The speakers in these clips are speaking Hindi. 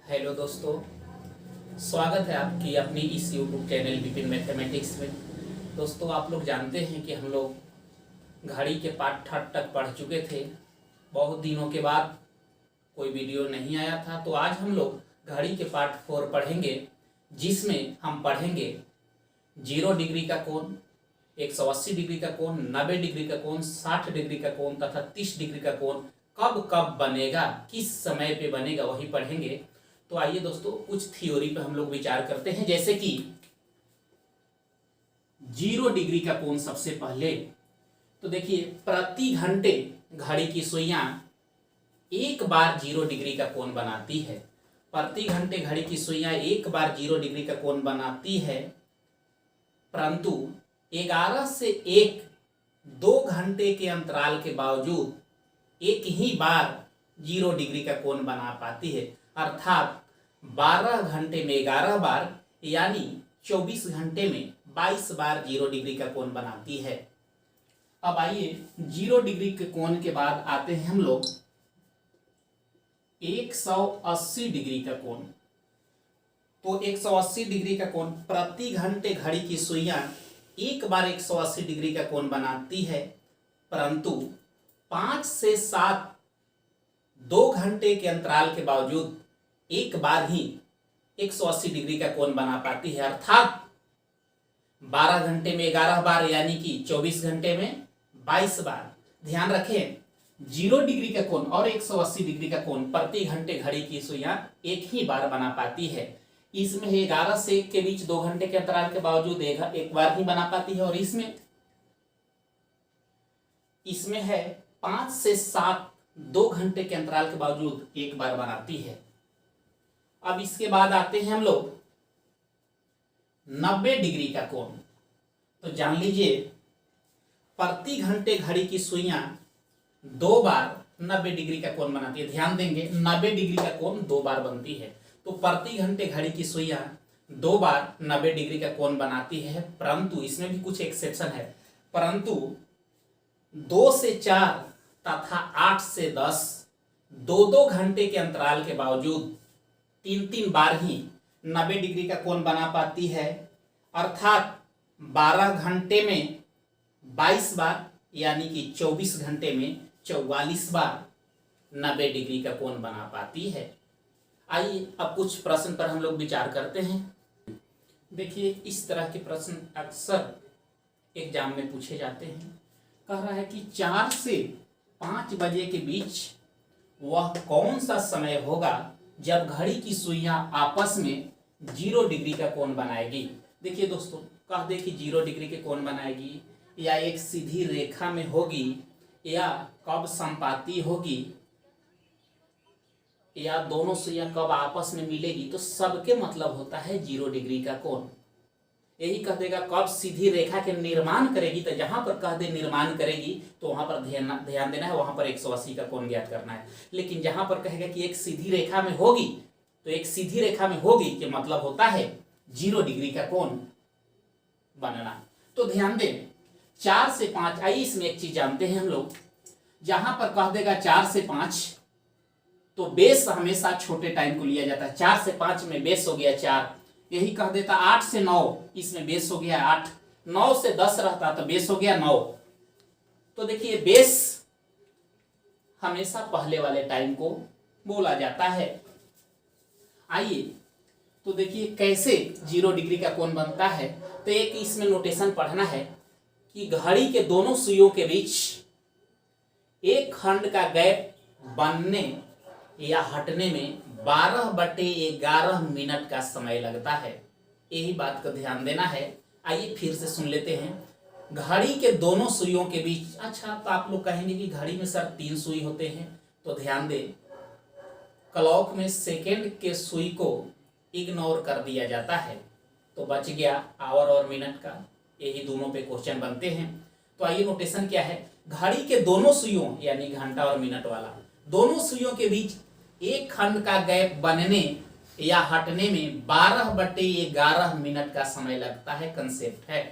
हेलो दोस्तों, स्वागत है आपकी अपनी इस यूट्यूब चैनल विपिन मैथमेटिक्स में। दोस्तों, आप लोग जानते हैं कि हम लोग घड़ी के पाठ 8 तक पढ़ चुके थे। बहुत दिनों के बाद कोई वीडियो नहीं आया था, तो आज हम लोग घड़ी के पाठ 4 पढ़ेंगे, जिसमें हम पढ़ेंगे 0 डिग्री का कोण, 180 डिग्री का कोण, 90 डिग्री का कोण, 60 डिग्री का कोण तथा 30 डिग्री का कोण कब कब बनेगा, किस समय पे बनेगा, वही पढ़ेंगे। तो आइए दोस्तों, कुछ थ्योरी पे हम लोग विचार करते हैं। जैसे कि 0 डिग्री का कोण सबसे पहले तो देखिए, प्रति घंटे घड़ी की सुइयां एक बार 0 डिग्री का कोण बनाती है। प्रति घंटे घड़ी की सुइयां एक बार 0 डिग्री का कोण बनाती है, परंतु 11 से 1 2 घंटे के अंतराल के बावजूद एक ही बार 0 डिग्री का कोण बना पाती है। अर्थात 12 घंटे में 11 बार, यानी 24 घंटे में 22 बार 0 डिग्री का कोण बनाती है। अब आइए 0 डिग्री के कोण के बाद आते हैं हम लोग 180 डिग्री का कोण। तो 180 डिग्री का कोण, प्रति घंटे घड़ी की सुइयां एक बार 180 डिग्री का कोण बनाती है, परंतु 5 से 7 2 घंटे के अंतराल के बावजूद एक बार ही 180 डिग्री का कोण बना पाती है। अर्थात 12 घंटे में 11 बार, यानी कि 24 घंटे में 22 बार। ध्यान रखें, 0 डिग्री का कोण और 180 डिग्री का कोण प्रति घंटे घड़ी की सुइयां एक ही बार बना पाती है। इसमें 11 से 1 के बीच 2 घंटे के अंतराल के बावजूद एक बार ही बना पाती है, और इसमें है 5 से 7 2 घंटे के अंतराल के बावजूद एक बार बनाती है। अब इसके बाद आते हैं हम लोग 90 डिग्री का कोण। तो जान लीजिए, प्रति घंटे घड़ी की सुइयां 2 बार 90 डिग्री का कोण बनाती है। ध्यान देंगे, 90 डिग्री का कोण 2 बार बनती है। तो प्रति घंटे घड़ी की सुइयां 2 बार 90 डिग्री का कोण बनाती है, परंतु इसमें भी कुछ एक्सेप्शन है। परंतु 2 से 4 तथा 8 से 10 2 घंटे के अंतराल के बावजूद 3 बार ही 90 डिग्री का कोण बना पाती है। अर्थात 12 घंटे में 22 बार, यानी कि 24 घंटे में 44 बार 90 डिग्री का कोण बना पाती है। आइए अब कुछ प्रश्न पर हम लोग विचार करते हैं। देखिए, इस तरह के प्रश्न अक्सर एग्जाम में पूछे जाते हैं। कह रहा है कि 4 से 5 बजे के बीच वह कौन सा समय होगा जब घड़ी की सुइयां आपस में 0 डिग्री का कोण बनाएगी। देखिए दोस्तों, कह दे कि 0 डिग्री के कोण बनाएगी, या एक सीधी रेखा में होगी, या कब संपाती होगी, या दोनों सुइयां कब आपस में मिलेगी, तो सबके मतलब होता है 0 डिग्री का कोण। यही कह देगा कब सीधी रेखा के निर्माण करेगी, तो जहां पर कह दे निर्माण करेगी तो वहां पर ध्यान देना है, वहां पर 180 का कोण ज्ञात करना है। लेकिन जहां पर कहेगा कि एक सीधी रेखा में होगी, तो एक सीधी रेखा में होगी के मतलब होता है 0 डिग्री का कोण बनना। तो ध्यान दें, 4 से 5, आइए इसमें एक चीज जानते हैं हम लोग। जहां पर कह देगा 4 से 5, तो बेस हमेशा छोटे टाइम को लिया जाता है। 4 से 5 में बेस हो गया 4। यही कह देता 8 से 9, इसमें बेस हो गया 8। 9 से 10 रहता तो बेस हो गया 9। तो देखिए, बेस हमेशा पहले वाले टाइम को बोला जाता है। आइए तो देखिए कैसे 0 डिग्री का कोण बनता है। तो एक इसमें नोटेशन पढ़ना है कि घड़ी के दोनों सुइयों के बीच एक खंड का गैप बनने या हटने में 12/11 मिनट का समय लगता है। यही बात का ध्यान देना है। आइए फिर से सुन लेते हैं। घड़ी के दोनों सुइयों के बीच, अच्छा तो आप लोग कहेंगे कि घड़ी में सर 3 सुई होते हैं, तो ध्यान दें, क्लॉक में सेकेंड के सुई को इग्नोर कर दिया जाता है, तो बच गया आवर और मिनट का। यही दोनों पे क्वेश्चन बनते हैं। तो आइए नोटेशन क्या है, घड़ी के दोनों सुइयों, यानी घंटा और मिनट वाला, दोनों सुइयों के बीच एक खंड का गैप बनने या हटने में 12/11 मिनट का समय लगता है। कंसेप्ट है,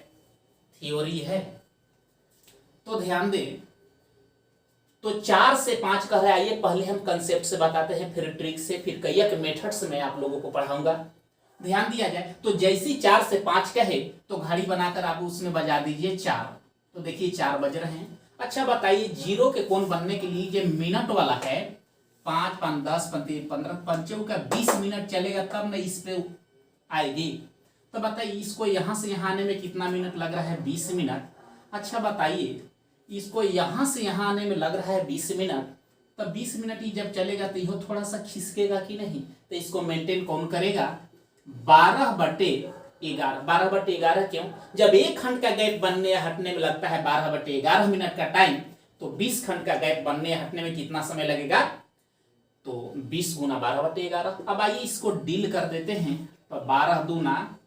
थ्योरी है। तो ध्यान दें, तो 4 से 5 कह रहा है। आइए पहले हम कंसेप्ट से बताते हैं, फिर ट्रिक से, फिर कई मेथड्स में आप लोगों को पढ़ाऊंगा। ध्यान दिया जाए तो जैसी 4 से 5 कहे तो घड़ी बनाकर आप उसमें बजा दीजिए 4। तो देखिए 4 बज रहे हैं। अच्छा बताइए, जीरो के कोण बनने के लिए जो मिनट वाला है, 5 5 10 15 पंचों का 20 मिनट चलेगा तब ना इस पे आएगी। तो बताइए इसको यहां से यहां आने में कितना मिनट लग रहा है? 20 मिनट। अच्छा बताइए इसको यहां से यहां आने में लग रहा है 20 मिनट, तब 20 मिनट ही जब चलेगा तो यह थोड़ा सा खिसकेगा कि नहीं? तो इसको मेंटेन कौन करेगा? 12/11। 12/11 क्यों? जब एक खंड का गैप बनने या हटने में लगता है 12/11 मिनट का टाइम, तो 20 खंड का गैप बनने या हटने में कितना समय लगेगा? तो 20 गुना 12/11। अब आइए इसको डील कर देते हैं। तो 12 दूना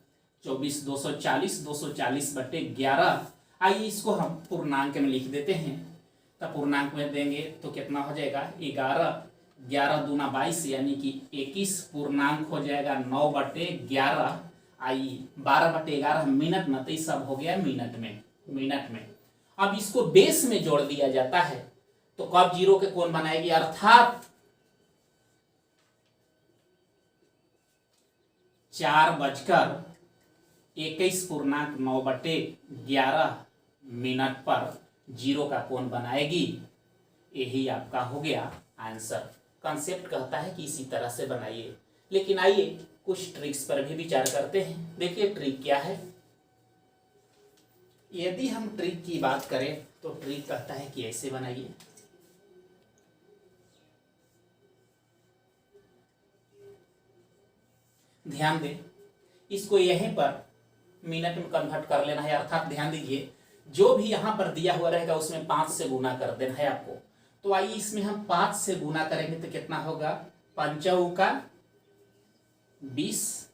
24, 240, 240/11। आइए इसको हम पूर्णांक में लिख देते हैं। तो पूर्णांक में देंगे तो कितना हो जाएगा? 11। 11 दूना 22 यानी कि 21 पूर्णांक हो जाएगा 9/11। आइए 12/11 मिनट न, तो सब हो गया मिनट में। अब इसको बेस में जोड़ दिया जाता है तो कब जीरो के कोण बनाएगी? अर्थात 4:21 पूर्णांक 9/11 मिनट पर जीरो का कोण बनाएगी। यही आपका हो गया आंसर। कंसेप्ट कहता है कि इसी तरह से बनाइए, लेकिन आइए कुछ ट्रिक्स पर भी विचार करते हैं। देखिए ट्रिक क्या है। यदि हम ट्रिक की बात करें तो ट्रिक कहता है कि ऐसे बनाइए। ध्यान दें, इसको यहीं पर मिनट में कन्वर्ट कर लेना है। अर्थात ध्यान दीजिए, जो भी यहां पर दिया हुआ रहेगा उसमें 5 से गुना कर देना है आपको। तो आइए इसमें हम 5 से गुना करेंगे तो कितना होगा? 5 का 20।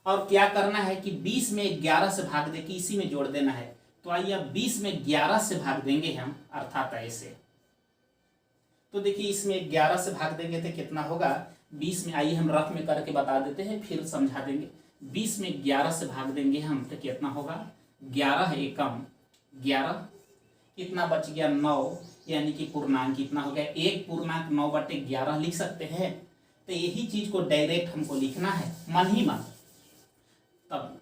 और क्या करना है कि 20 में 11 से भाग दे के इसी में जोड़ देना है। तो आइए अब 20 में 11 से भाग देंगे हम, अर्थात ऐसे। तो देखिए इसमें 11 से भाग देंगे तो कितना होगा? 20 में, आइए हम रफ में करके बता देते हैं फिर समझा देंगे। 20 में 11 से भाग देंगे हम तो कितना होगा? 11 है एकम 11, कितना बच गया? 9, यानी कि पूर्णांक कितना हो गया? 1 पूर्णांक 9/11 लिख सकते हैं। तो यही चीज को डायरेक्ट हमको लिखना है मन ही मन। तब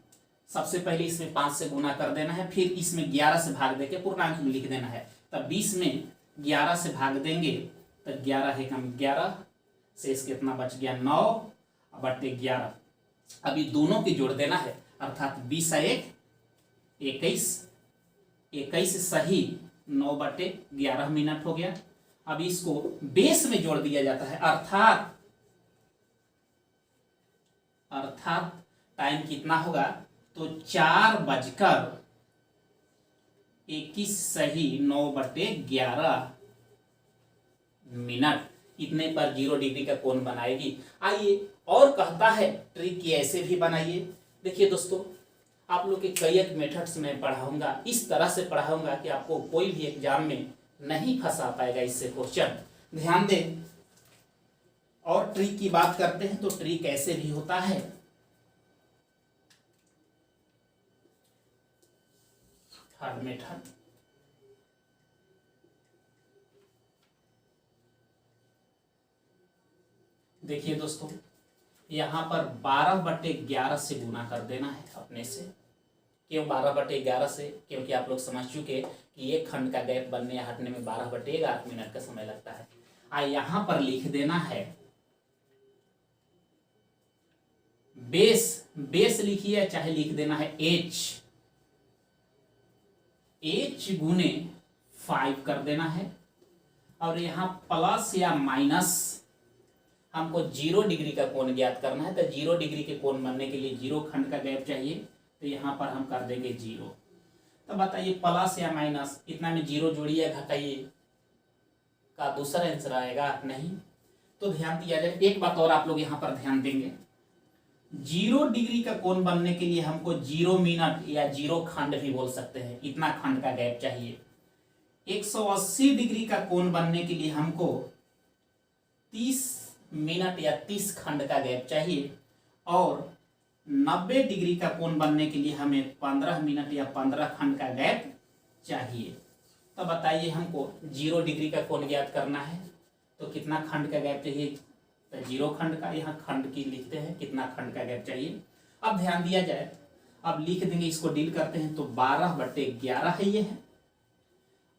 सबसे पहले इसमें 5 से गुना कर देना है, फिर इसमें 11 से भाग देके पूर्णांक में लिख देना है। तब 20 में 11 से भाग देंगे तो 11 है कम 11, शेष कितना बच गया? 9/11। अभी दोनों की जोड़ देना है, अर्थात 20 है 21, 21 सही 9/11 मिनट हो गया। अब इसको बेस में जोड़ दिया जाता है, अर्थात टाइम कितना होगा? तो 4:21 सही 9/11 मिनट। इतने पर 0 डिग्री का कोण बनाएगी। आइए और कहता है ट्रिक की ऐसे भी बनाइए। देखिए दोस्तों, आप लोग के कई मेथड्स में पढ़ाऊंगा, इस तरह से पढ़ाऊंगा कि आपको कोई भी एग्जाम में नहीं फंसा पाएगा इससे क्वेश्चन। ध्यान दें, और ट्रिक की बात करते हैं तो ट्रिक ऐसे भी होता है। थर्ड मेथड, देखिए दोस्तों, यहां पर 12/11 से गुना कर देना है अपने से। क्यों 12/11 से? क्योंकि आप लोग समझ चुके कि एक खंड का गैप बनने या हटने में 12/11 मिनट का समय लगता है। यहां पर लिख देना है बेस लिखिए, चाहे लिख देना है h गुने 5 कर देना है। और यहां प्लस या माइनस, हमको 0 डिग्री का कोण ज्ञात करना है। तो 0 डिग्री के कोण बनने के लिए 0 खंड का गैप चाहिए, तो यहाँ पर हम कर देंगे 0। तो बताइए प्लस या माइनस, इतना में 0 जोड़िए घटाइए, का दूसरा आंसर आएगा? नहीं। तो ध्यान दिया जाए, एक बात और आप लोग यहाँ पर ध्यान देंगे, 0 डिग्री का कोण बनने के लिए हमको 0 मिनट या 0 खंड भी बोल सकते हैं, इतना खंड का गैप चाहिए। 180 डिग्री का कोण बनने के लिए हमको 30 मिनट या 30 खंड का गैप चाहिए। और 90 डिग्री का कोण बनने के लिए हमें 15 मिनट या 15 खंड का गैप चाहिए। तो बताइए हमको 0 डिग्री का कोण ज्ञात करना है, तो कितना खंड का गैप चाहिए? तो 0 खंड का, यहाँ खंड की लिखते हैं, कितना खंड का गैप चाहिए। अब ध्यान दिया जाए, अब लिख देंगे, इसको डील करते हैं, तो 12/11 है ये है।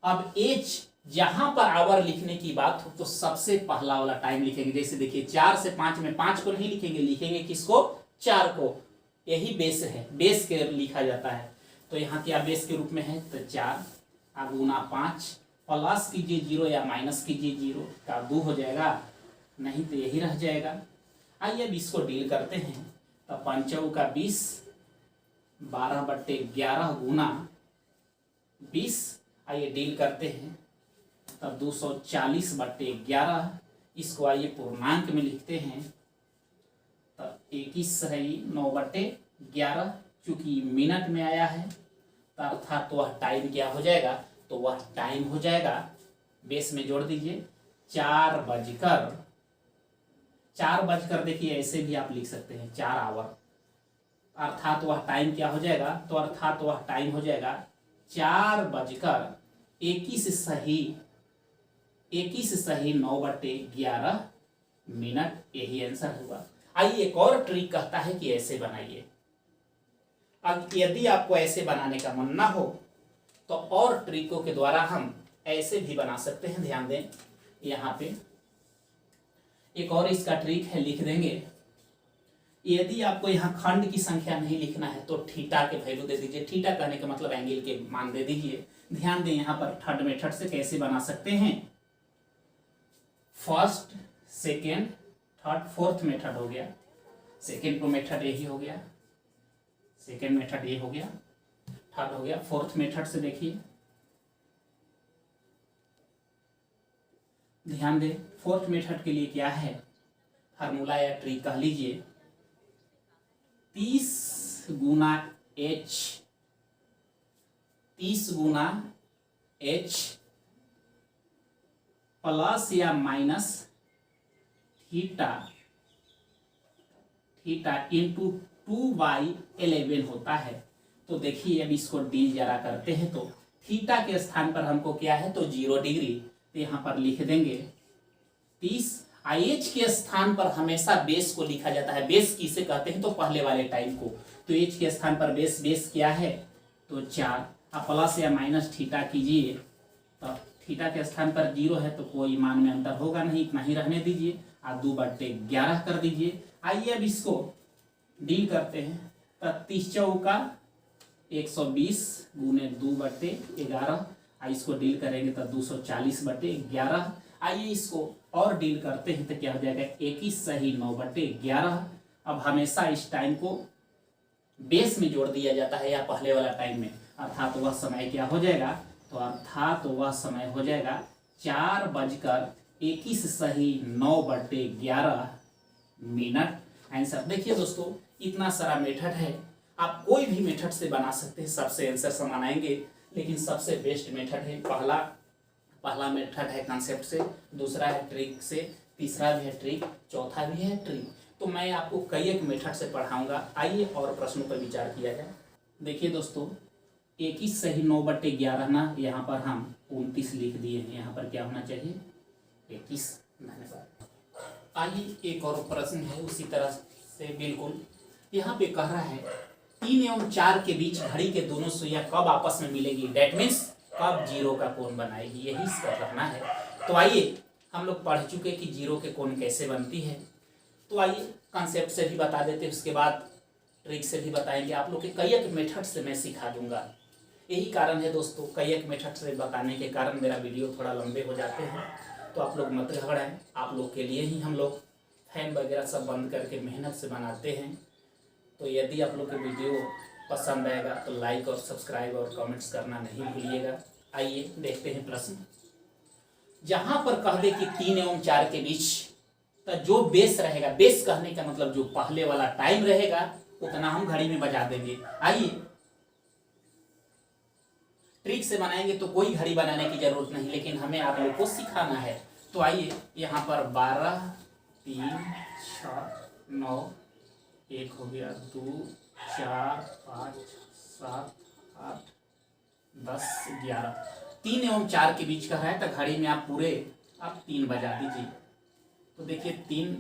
अब एच जहां पर आवर लिखने की बात हो तो सबसे पहला वाला टाइम लिखेंगे। जैसे देखिए 4 से 5 में 5 को नहीं लिखेंगे, लिखेंगे किसको? 4 को। यही बेस है, बेस के लिखा जाता है। तो यहाँ क्या बेस के रूप में है? तो 4 गुना 5 प्लस कीजिए 0 या माइनस कीजिए 0 का 2 हो जाएगा, नहीं तो यही रह जाएगा। आइए अब इसको डील करते हैं। तो 5 का 20, 12/11 गुना 20, आइए डील करते हैं। तब 240/11, इसको आइए पूर्णांक में लिखते हैं। तब 21 सही 9/11, चूंकि मिनट में आया है तो अर्थात वह टाइम क्या हो जाएगा? तो वह टाइम हो जाएगा, बेस में जोड़ दीजिए 4 बजकर देखिए ऐसे भी आप लिख सकते हैं 4 आवर, अर्थात वह टाइम क्या हो जाएगा? तो अर्थात वह टाइम हो जाएगा 4:21 9/11 मिनट, यही आंसर होगा। आइए एक और ट्रिक कहता है कि ऐसे बनाइए। अब यदि आपको ऐसे बनाने का मन ना हो तो और ट्रिकों के द्वारा हम ऐसे भी बना सकते हैं। ध्यान दें, यहाँ पे एक और इसका ट्रिक है, लिख देंगे। यदि आपको यहाँ खंड की संख्या नहीं लिखना है तो थीटा के वैल्यू दे दीजिए। थीटा कहने का मतलब एंगल के मान दे दीजिए। ध्यान दें, यहाँ पर थर्ड मेथड से कैसे बना सकते हैं? First, second, third, fourth method हो गया। सेकेंड को मेथड यही हो गया, सेकेंड मेथड ये हो गया, थर्ड हो गया। फोर्थ मेथड से देखिए, ध्यान दें, फोर्थ मेथड के लिए क्या है? फार्मूला या ट्रिक कह लीजिए 30 गुना h, 30 गुना h प्लस या माइनस थीटा इंटू 2/11 होता है। तो देखिए अब इसको डील जरा करते हैं। तो थीटा के स्थान पर हमको क्या है? तो 0 डिग्री, तो यहाँ पर लिख देंगे 30। एच के स्थान पर हमेशा बेस को लिखा जाता है। बेस किसे कहते हैं? तो पहले वाले टाइम को। तो एच के स्थान पर बेस क्या है? तो 4। अब प्लस या माइनस थीटा कीजिए, तो थीटा के स्थान पर 0 है तो कोई मान में अंतर होगा नहीं, इतना ही रहने दीजिए। 2/11 कर दीजिए। आइए अब इसको डील करते हैं। तो 30 × 120 गुने 2/11, इसको डील करेंगे तो 240/11। आइए इसको और डील करते हैं तो क्या हो जाएगा? 21 सही 9/11। अब हमेशा इस टाइम को बेस में जोड़ दिया जाता है या पहले वाला टाइम में, अर्थात वह समय क्या हो जाएगा? तो अर्थात वह समय हो जाएगा 4:21 सही 9/11 मिनट। आंसर देखिए दोस्तों, इतना सारा मेथड है, आप कोई भी मेथड से बना सकते हैं, सबसे आंसर समान आएंगे। लेकिन सबसे बेस्ट मेथड है पहला मेथड है कॉन्सेप्ट से, दूसरा है ट्रिक से, तीसरा भी है ट्रिक, चौथा भी है ट्रिक। तो मैं आपको कई एक मेथड से पढ़ाऊंगा। आइए और प्रश्नों पर विचार किया जाए। देखिए दोस्तों, 21 सही 9/11 ना, यहाँ पर हम 29 लिख दिए हैं, यहाँ पर क्या होना चाहिए? 21। धन्यवाद। आइए एक और प्रश्न है उसी तरह से बिल्कुल। यहाँ पे कह रहा है 3 एवं 4 के बीच घड़ी के दोनों सुइयां कब आपस में मिलेगी? डेट मीन्स कब 0 का कोण बनाएगी, यही इसका कहना है। तो आइए, हम लोग पढ़ चुके कि 0 के कोण कैसे बनती है। तो आइए कॉन्सेप्ट से भी बता देते हैं, उसके बाद ट्रिक से भी बताएंगे। आप लोग के कई एक मेथड से मैं सिखा दूंगा। यही कारण है दोस्तों, कई एक मेथड से बताने के कारण मेरा वीडियो थोड़ा लंबे हो जाते हैं। तो आप लोग मत घबराएं, आप लोग के लिए ही हम लोग फैन वगैरह सब बंद करके मेहनत से बनाते हैं। तो यदि आप लोग के वीडियो पसंद आएगा तो लाइक और सब्सक्राइब और कमेंट्स करना नहीं भूलिएगा। आइए देखते हैं प्रश्न। जहां पर कह दे कि 3 एवं 4 के बीच, तो जो बेस रहेगा, बेस कहने का मतलब जो पहले वाला टाइम रहेगा उतना हम घड़ी में बजा देंगे। आइए ट्रिक से बनाएंगे तो कोई घड़ी बनाने की जरूरत नहीं, लेकिन हमें आप लोग को सिखाना है। तो आइए यहाँ पर 12, 3, 6, 9, 1 हो गया, 2, 4, 5, 7, 8, 10, 11। 3 एवं 4 के बीच का है, तो घड़ी में आप पूरे 3 बजा दीजिए। तो देखिए 3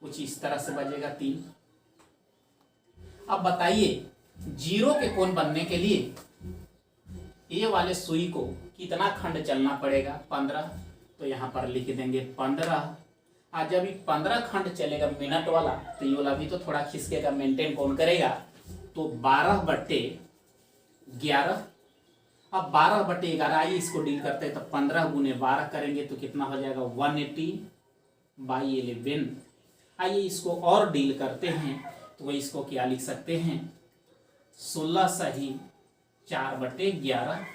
कुछ इस तरह से बजेगा 3। अब बताइए जीरो के कोण बनने के लिए ये वाले सुई को कितना खंड चलना पड़ेगा? 15। तो यहाँ पर लिख देंगे 15। आज जब 15 खंड चलेगा मिनट वाला, तो ये वाला भी तो थोड़ा खिसकेगा, मेंटेन कौन करेगा? तो 12/11। अब 12/11 आइए इसको डील करते हैं। तो 15 गुने 12 करेंगे तो कितना हो जाएगा? 180/11। आइए इसको और डील करते हैं। तो वही इसको क्या लिख सकते हैं? 16 सही 4/11।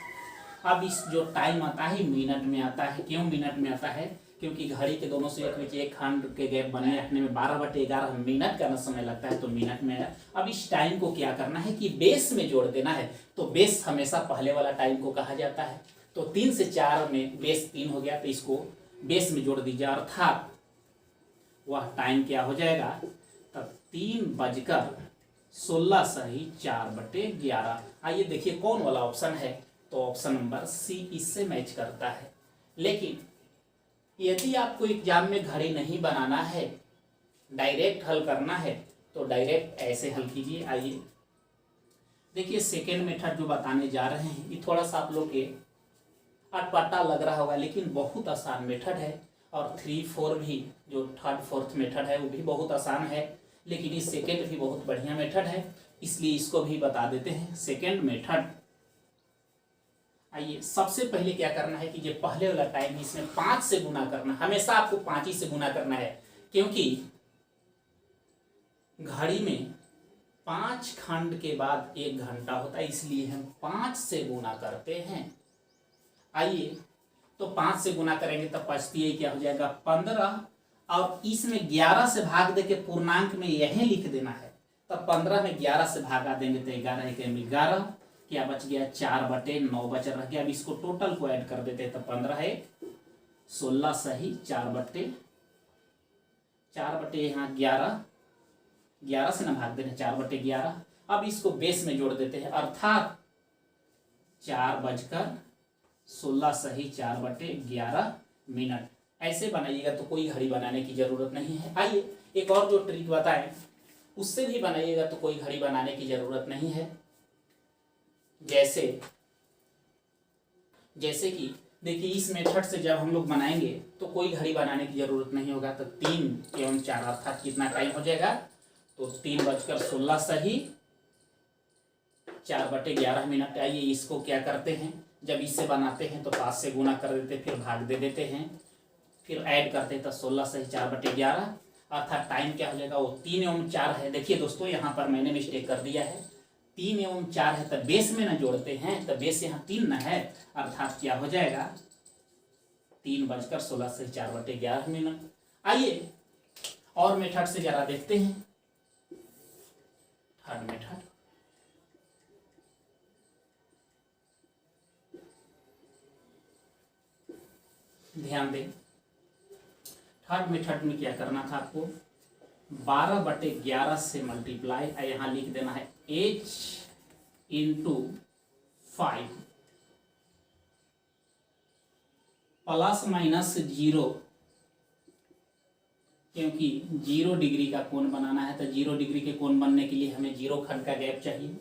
अब इस जो टाइम आता है मिनट में आता है। क्यों मिनट में आता है? क्योंकि घड़ी के दोनों से एक खंड के गैप बने रखने में 12/11 मिनट का समय लगता है, तो मिनट में है। अब इस टाइम को क्या करना है कि बेस में जोड़ देना है। तो बेस हमेशा पहले वाला टाइम को कहा जाता है। तो 3 से 4 में बेस 3 हो गया, तो इसको बेस में जोड़ दीजिए, अर्थात वह टाइम क्या हो जाएगा? तब 3:16 सही 4/11। आइए देखिए कौन वाला ऑप्शन है? तो ऑप्शन नंबर सी इससे मैच करता है। लेकिन यदि आपको एग्जाम में घड़ी नहीं बनाना है, डायरेक्ट हल करना है, तो डायरेक्ट ऐसे हल कीजिए। आइए देखिए सेकेंड मेथड जो बताने जा रहे हैं, ये थोड़ा सा आप लोग के अटपटा लग रहा होगा, लेकिन बहुत आसान मेथड है। और 3, 4 भी, जो 3rd, 4th मेथड है वो भी बहुत आसान है, लेकिन ये सेकेंड भी बहुत बढ़िया मेथड है, इसलिए इसको भी बता देते हैं। सेकेंड मेथड, आइए सबसे पहले क्या करना है कि जो पहले वाला टाइम है इसमें 5 से गुना करना। हमेशा आपको 5 ही से गुना करना है, क्योंकि घड़ी में 5 खंड के बाद 1 घंटा होता है, इसलिए हम 5 से गुना करते हैं। आइए तो 5 से गुना करेंगे तब बचती है क्या हो जाएगा? 15। और इसमें 11 से भाग दे के पूर्णांक में यही लिख देना है। तब 15 में 11 से भागा देंगे तो 11 के 11, क्या बच गया? 4/9 बच रह गया। अब इसको टोटल को ऐड कर देते हैं, तो 15 है 16 सही 4/4 यहाँ 11 से ना भाग देना, 4/11। अब इसको बेस में जोड़ देते हैं, अर्थात 4:16 सही 4/11 मिनट। ऐसे बनाइएगा तो कोई घड़ी बनाने की जरूरत नहीं है। आइए एक और जो ट्रिक बताएं, उससे भी बनाइएगा तो कोई घड़ी बनाने की जरूरत नहीं है। जैसे कि देखिए इस मेथड से जब हम लोग बनाएंगे तो कोई घड़ी बनाने की जरूरत नहीं होगा। तो 3 एवं 4 अर्थात कितना टाइम हो जाएगा? तो 3:16 सही 4/11 मिनट। आइए इसको क्या करते हैं, जब इससे बनाते हैं तो 5 से गुना कर देते, फिर भाग दे देते हैं, फिर ऐड करते हैं तो 16 सही 4/11, अर्थात टाइम क्या हो जाएगा? वो 3 एवं 4 है। देखिए दोस्तों यहाँ पर मैंने मिस्टेक कर दिया है, 3 एवं 4 है, तो बेस में ना जोड़ते हैं, तो बेस यहाँ 3 ना है, अर्थात क्या हो जाएगा? 3:16 सही 4/11 मिनट। आइए और मेथड से जरा देखते हैं। थर्ड मेथड, ध्यान दें। थर्ड मेथड में क्या करना था आपको? 12/11 से मल्टीप्लाई, यहाँ लिख देना है h × 5 ±0, क्योंकि 0 डिग्री का कोण बनाना है, तो 0 डिग्री के कोण बनने के लिए हमें 0 खंड का गैप चाहिए।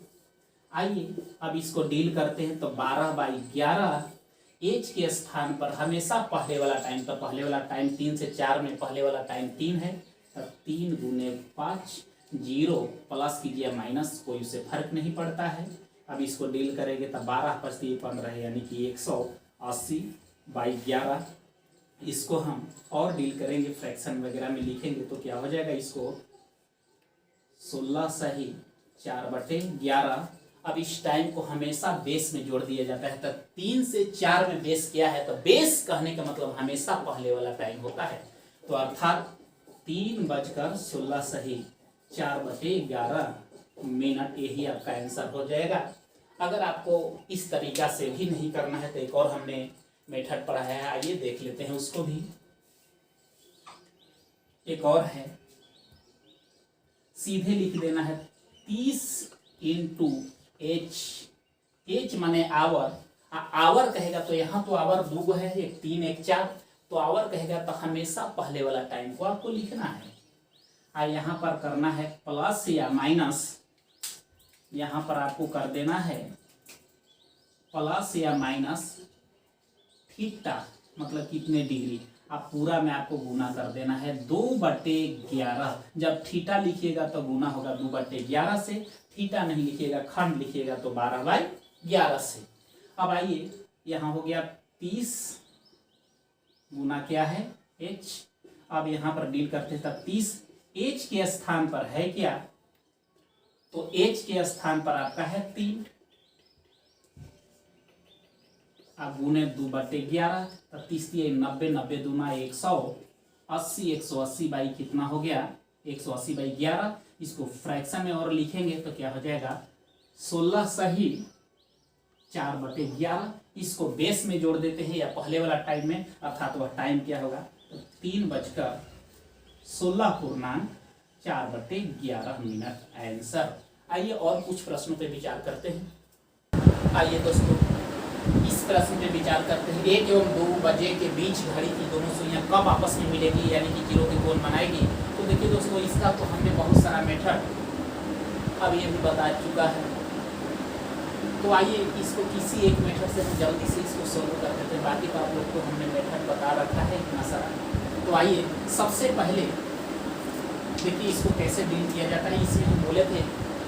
आइए अब इसको डील करते हैं। तो 12/11 एच के स्थान पर हमेशा पहले वाला टाइम, तो पहले वाला टाइम 3 से 4 में पहले वाला टाइम 3 है, तब 3 गुने 5, 0 प्लस कीजिए माइनस, कोई उससे फर्क नहीं पड़ता है। अब इसको डील करेंगे तो 12 + 3 15, यानी कि 180/11। इसको हम और डील करेंगे, फ्रैक्शन वगैरह में लिखेंगे तो क्या हो जाएगा? इसको 16 सही 4/11। अब इस टाइम को हमेशा बेस में जोड़ दिया जाता है। तो 3 से 4 में बेस क्या है? तो बेस कहने का मतलब हमेशा पहले वाला टाइम होता है। तो अर्थात 3:16 सही 4/11 मिनट, यही आपका आंसर हो जाएगा। अगर आपको इस तरीका से भी नहीं करना है तो एक और हमने मेथड पढ़ा है, आइए देख लेते हैं उसको भी। एक और है, सीधे लिख देना है 30 × h। h माने आवर, आवर कहेगा तो यहाँ तो आवर दो है, एक 3 एक 4, तो आवर कहेगा तो हमेशा पहले वाला टाइम को आपको लिखना है। यहाँ पर करना है प्लस या माइनस, यहाँ पर आपको कर देना है प्लस या माइनस थीटा, मतलब कितने डिग्री, आप पूरा में आपको गुना कर देना है 2/11। जब थीटा लिखिएगा तो गुना होगा 2/11 से, थीटा नहीं लिखिएगा खंड लिखिएगा तो 12/11 से। अब आइए यहाँ हो गया 30 गुना क्या है h, अब यहाँ पर डील करते तब 30 h के स्थान पर है क्या, तो h के स्थान पर आपका है 3, अब गुने 2/11, तब 30 90, 90 दूना 180, 180 बाई कितना हो गया 180/11। इसको फ्रैक्शन में और लिखेंगे तो क्या हो जाएगा 16 सही 4/11। इसको बेस में जोड़ देते हैं या पहले वाला टाइम में, अर्थात वह टाइम क्या होगा तो 3:16.4/11 आंसर। आइए और कुछ प्रश्नों पे विचार करते हैं। आइए दोस्तों इस प्रश्न पे विचार करते हैं। 1 एवं 2 बजे के बीच घड़ी की दोनों सुइयां कब आपस में मिलेगी, यानी कि 0 के कोण बनाएगी। तो देखिए दोस्तों इसका तो हमने बहुत सारा मेथड अब ये भी बता चुका है, तो आइए इसको किसी एक मेथड से हम जल्दी से इसको सोल्व कर देते हैं। बाकी तो आप लोग को हमने मेथड बता रखा है इतना सारा। तो आइए सबसे पहले देखिए इसको कैसे डील किया जाता है। इसमें हम बोले थे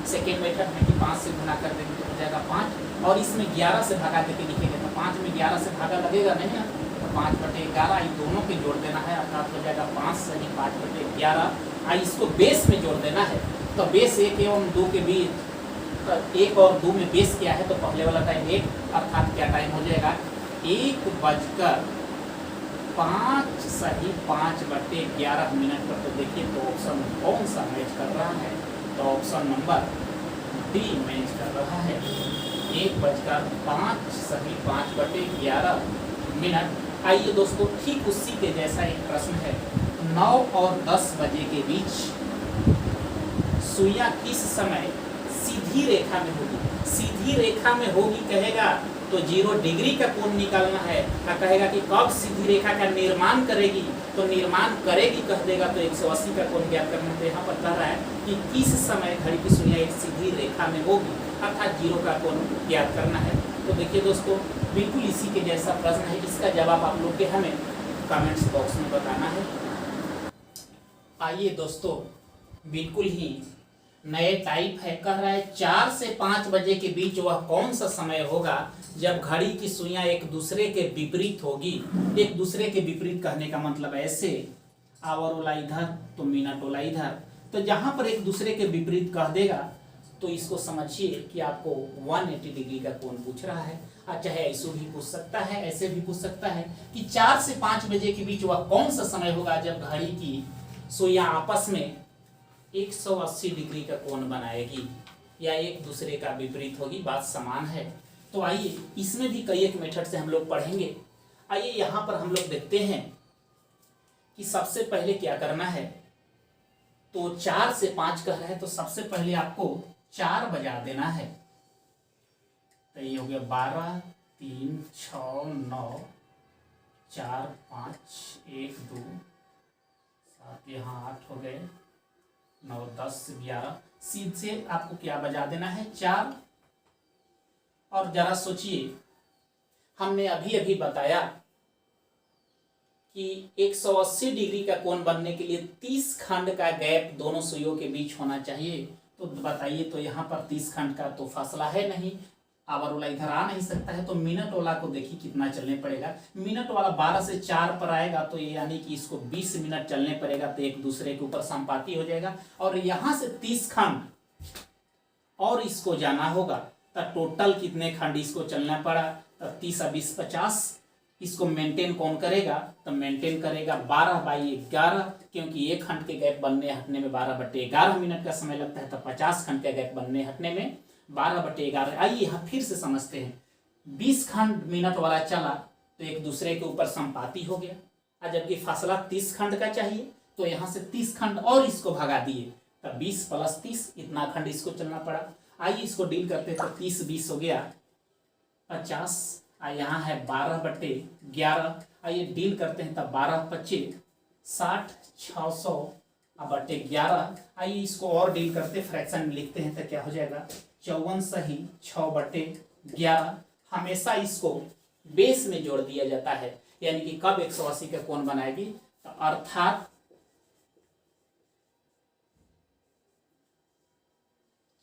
सेकेंड मेथड में कि 5 से गुना कर देंगे तो हो जाएगा 5, और इसमें 11 से भगा देके लिखेंगे तो 5 में 11 से भागा लगेगा नहीं ना, तो 5/11 इन दोनों के जोड़ देना है, अर्थात हो जाएगा 5 सही 5/11। इसको बेस में जोड़ देना है, तो बेस 1 एवं 2 के बीच, 1 और 2 में बेस क्या है तो पहले वाला टाइम 1, अर्थात क्या टाइम हो जाएगा 1:05 सही 5/11 पर। तो देखिए तो ऑप्शन कौन सा मैच कर रहा है, तो ऑप्शन नंबर डी मैच कर रहा है, 1:05 सही 5/11। आइए दोस्तों ठीक उसी के जैसा एक प्रश्न है। 9 और 10 बजे के बीच सुइयां किस समय सीधी रेखा में होगी, सीधी रेखा में होगी कहेगा तो 0 डिग्री का कोण निकालना है, और कहेगा कि कब सीधी रेखा का निर्माण करेगी, तो निर्माण करेगी कह देगा तो 180 का कोण ज्ञात करना है। तो यहाँ पर कह रहा है कि किस समय घड़ी की सुइयां एक सीधी रेखा में होगी, अर्थात 0 का कोण ज्ञात करना है। तो देखिए दोस्तों बिल्कुल इसी के जैसा प्रश्न है, इसका जवाब आप लोग के हमें कमेंट्स बॉक्स में बताना है। आइए दोस्तों बिल्कुल ही नए टाइप है, कह रहा है 4 से 5 बजे के बीच वह कौन सा समय होगा जब घड़ी की सुइयां एक दूसरे के विपरीत होगी। एक दूसरे के विपरीत कहने का मतलब ऐसे, आवर वाला इधर तो मिनट वाला इधर, तो जहां पर एक दूसरे के विपरीत कह देगा तो इसको समझिए कि आपको 180 डिग्री का कोण पूछ रहा है। चाहे ऐसे भी पूछ सकता है, ऐसे भी पूछ सकता है कि 4 से 5 बजे के बीच वह कौन सा समय होगा जब घड़ी की सुइयां आपस में 180 डिग्री का कोण बनाएगी या एक दूसरे का विपरीत होगी, बात समान है। तो आइए इसमें भी कई एक मेथड से हम लोग पढ़ेंगे। आइए यहाँ पर हम लोग देखते हैं कि सबसे पहले क्या करना है। तो 4 से 5 कह रहे हैं तो सबसे पहले आपको 4 बजा देना है। तो ये हो गया 12 3 6 9 4 5 1 2 7, यहाँ 8 हो गए, 9 10 11। सीधे आपको क्या बजा देना है 4। और जरा सोचिए हमने अभी अभी बताया कि 180 डिग्री का कोण बनने के लिए 30 खंड का गैप दोनों सुइयों के बीच होना चाहिए। तो बताइए, तो यहाँ पर 30 खंड का तो फासला है नहीं, आवर वाला इधर आ नहीं सकता है, तो मिनट वाला को देखिए कितना चलने पड़ेगा। मिनट वाला 12 से 4 पर आएगा तो ये यानी कि इसको 20 मिनट चलने पड़ेगा, तो एक दूसरे के ऊपर संपाती हो जाएगा। और यहाँ से 30 खंड और इसको जाना होगा, तो टोटल कितने खंड इसको चलना पड़ा, तो 30 और 20 50। इसको मेंटेन कौन करेगा, तो मेंटेन करेगा 12/11, क्योंकि एक खंड के गैप बनने हटने में 12/11 मिनट का समय लगता है, तो 50 खंड का गैप बनने हटने में 12/11। आइए यहाँ फिर से समझते हैं। 20 खंड मिनट वाला चला तो एक दूसरे के ऊपर संपाती हो गया, और जबकि फासला 30 खंड का चाहिए तो यहाँ से 30 खंड और इसको भगा दिए, तो 20 + 30 इतना खंड इसको चलना पड़ा। आइए इसको डील करते हैं। तो 30 20 हो गया 50, यहाँ है 12/11। आइए डील करते हैं, तब 12×25 60, 600 बटे 11। आइए इसको और डील करते, फ्रैक्शन में लिखते हैं तो क्या हो जाएगा 54 सही 6/11। हमेशा इसको बेस में जोड़ दिया जाता है, यानी कि कब 180 का कोण बनाएगी, तो अर्थात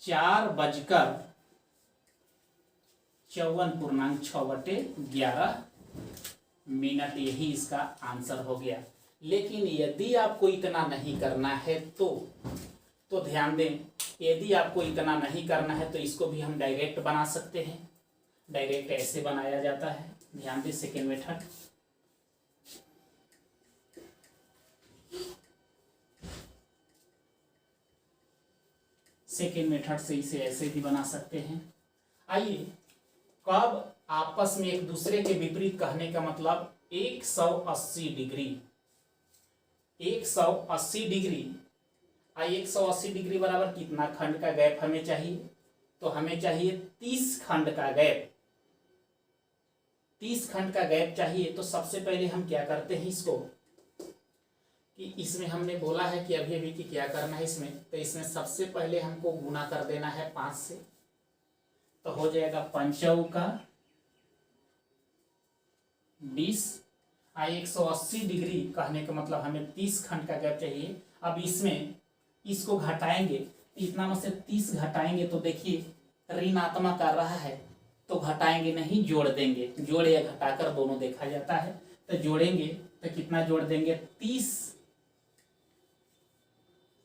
4:54.6/11 मिनट। यही इसका आंसर हो गया। लेकिन यदि आपको इतना नहीं करना है तो ध्यान दें, यदि आपको इतना नहीं करना है तो इसको भी हम डायरेक्ट बना सकते हैं। डायरेक्ट ऐसे बनाया जाता है, ध्यान दें, सेकेंड मेथड। सेकेंड मेथड से इसे ऐसे भी बना सकते हैं। आइए, कब आपस में एक दूसरे के विपरीत कहने का मतलब 180 डिग्री। 180 डिग्री, 180 डिग्री बराबर कितना खंड का गैप हमें चाहिए, तो हमें चाहिए 30 खंड का गैप। 30 खंड का गैप चाहिए। तो सबसे पहले हम क्या करते हैं इसको, कि इसमें हमने बोला है कि अभी कि क्या करना है इसमें, तो इसमें सबसे पहले हमको गुना कर देना है 5 से, तो हो जाएगा 5 का 20। 180 डिग्री कहने का मतलब हमें 30 खंड का गैप चाहिए। अब इसमें इसको घटाएंगे, इतना में से 30 घटाएंगे तो देखिए ऋणात्मक आ रहा है, तो घटाएंगे नहीं, जोड़ देंगे। जोड़ या घटाकर दोनों देखा जाता है। तो जोड़ेंगे तो कितना जोड़ देंगे 30,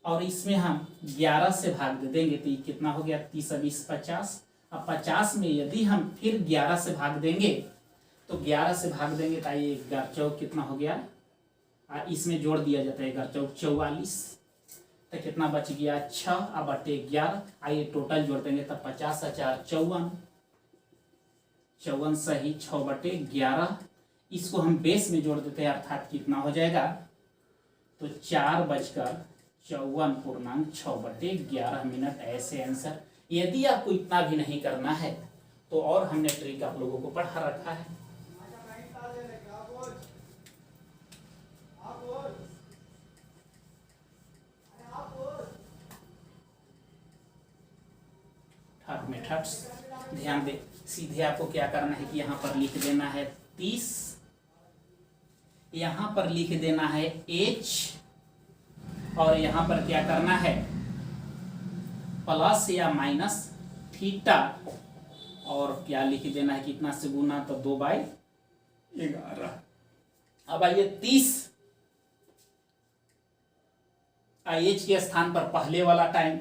और इसमें हम 11 से भाग दे देंगे तो ये कितना हो गया 30 और 20 50। अब 50 में यदि हम फिर 11 से भाग देंगे तो 11 से भाग देंगे तो ये 11 कितना हो गया, इसमें जोड़ दिया जाता है 11 44, तो कितना बच गया 6/11। आइए टोटल जोड़ देंगे तब 50 और 4 54, 54 सही 6/11। इसको हम बेस में जोड़ देते हैं, अर्थात कितना हो जाएगा, तो 4:54.6/11 मिनट। ऐसे आंसर। यदि आपको इतना भी नहीं करना है तो और हमने ट्रिक आप लोगों को पढ़ा रखा है। थर्ड मेथड्स, ध्यान दे, सीधे आपको क्या करना है कि यहाँ पर लिख देना है 30, यहाँ पर लिख देना है h, और यहाँ पर क्या करना है प्लस या माइनस थीटा, और क्या लिख देना है कितना से गुना, तो 2/11। अब आइए 30 एच के स्थान पर पहले वाला टाइम,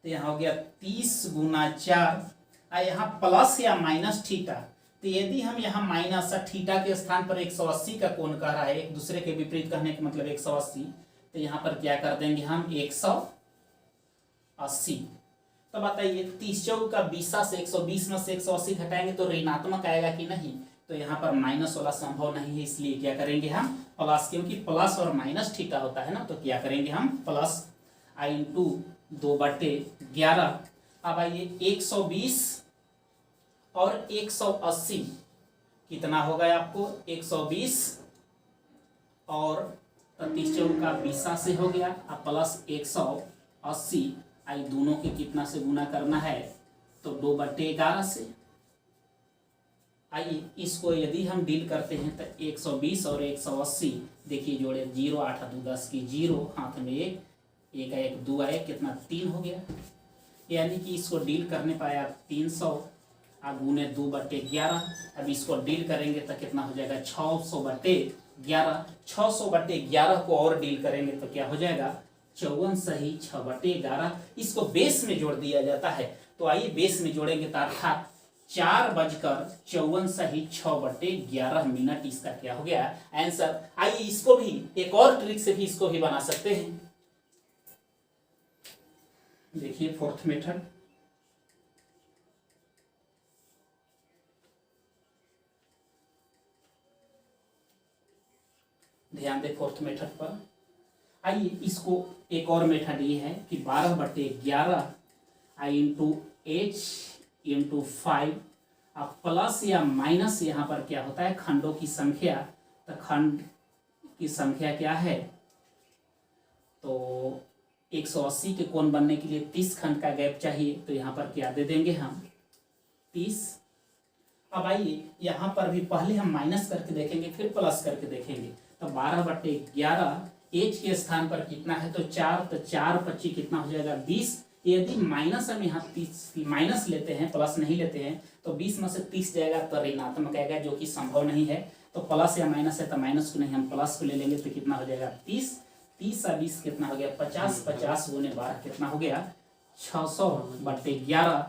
तो यहाँ हो गया 30 गुना 4, यहाँ प्लस या माइनस थीटा। तो यदि हम यहाँ माइनस थीटा के स्थान पर 180 का कोण कह रहा है, एक दूसरे के विपरीत कहने का मतलब 180, तो यहाँ पर क्या कर देंगे हम 180। तो बताइए 30 का 20 से 120 में से 180 घटाएंगे तो ऋणात्मक आएगा कि नहीं, तो यहाँ पर माइनस वाला संभव नहीं है, इसलिए क्या करेंगे हम प्लस, क्योंकि प्लस और माइनस थीटा होता है ना, तो क्या करेंगे हम प्लस i इंटू 2/11। अब आइए 120 और 180 कितना होगा आपको, 120 और 30 का 20 से हो गया, अब प्लस 180, आई दोनों के कितना से गुना करना है, तो 2/11 से। आइए इसको यदि हम डील करते हैं तो 120 और 180 देखिए जोड़े 0 8 2 10 की 0, हाथ में 1 1 1 2 1 कितना 3 हो गया, यानी कि इसको डील करने पाया 300 गुने 2/11। अब इसको डील करेंगे तो कितना हो जाएगा 600/11। 600/11 को और डील करेंगे तो क्या हो जाएगा 54 सही 6/11। इसको बेस में जोड़ दिया जाता है, तो आइए बेस में जोड़ेंगे तो अर्थात 4:54 सही 6/11 मिनट। इसका क्या हो गया आंसर। आइए इसको भी एक और ट्रिक से भी इसको भी बना सकते हैं। देखिए फोर्थ मेथड, ध्यान दे फोर्थ मेथड पर। आइए इसको एक और मेथड ये है कि 12/11 आई इंटू एच इंटू 5 अब प्लस या माइनस यहाँ पर क्या होता है, खंडों की संख्या। तो खंड की संख्या क्या है, तो 180 के कोण बनने के लिए 30 खंड का गैप चाहिए। तो यहाँ पर क्या दे देंगे हम, 30। अब आइए यहाँ पर भी पहले हम माइनस करके देखेंगे फिर प्लस करके देखेंगे। तो 12/11 एच के स्थान पर कितना है, तो 4। तो 4 25 कितना हो जाएगा, 20। यदि माइनस हम यहाँ 30 माइनस लेते हैं, प्लस नहीं लेते हैं, तो 20 में से 30 जाएगा तो ऋणात्मक आएगा, जो कि संभव नहीं है। तो प्लस या माइनस है तो माइनस को नहीं, हम प्लस को ले लेंगे। तो कितना हो जाएगा, 30। 30 और 20 कितना हो गया, 50। 50 गुने 12 कितना हो गया, 600/11।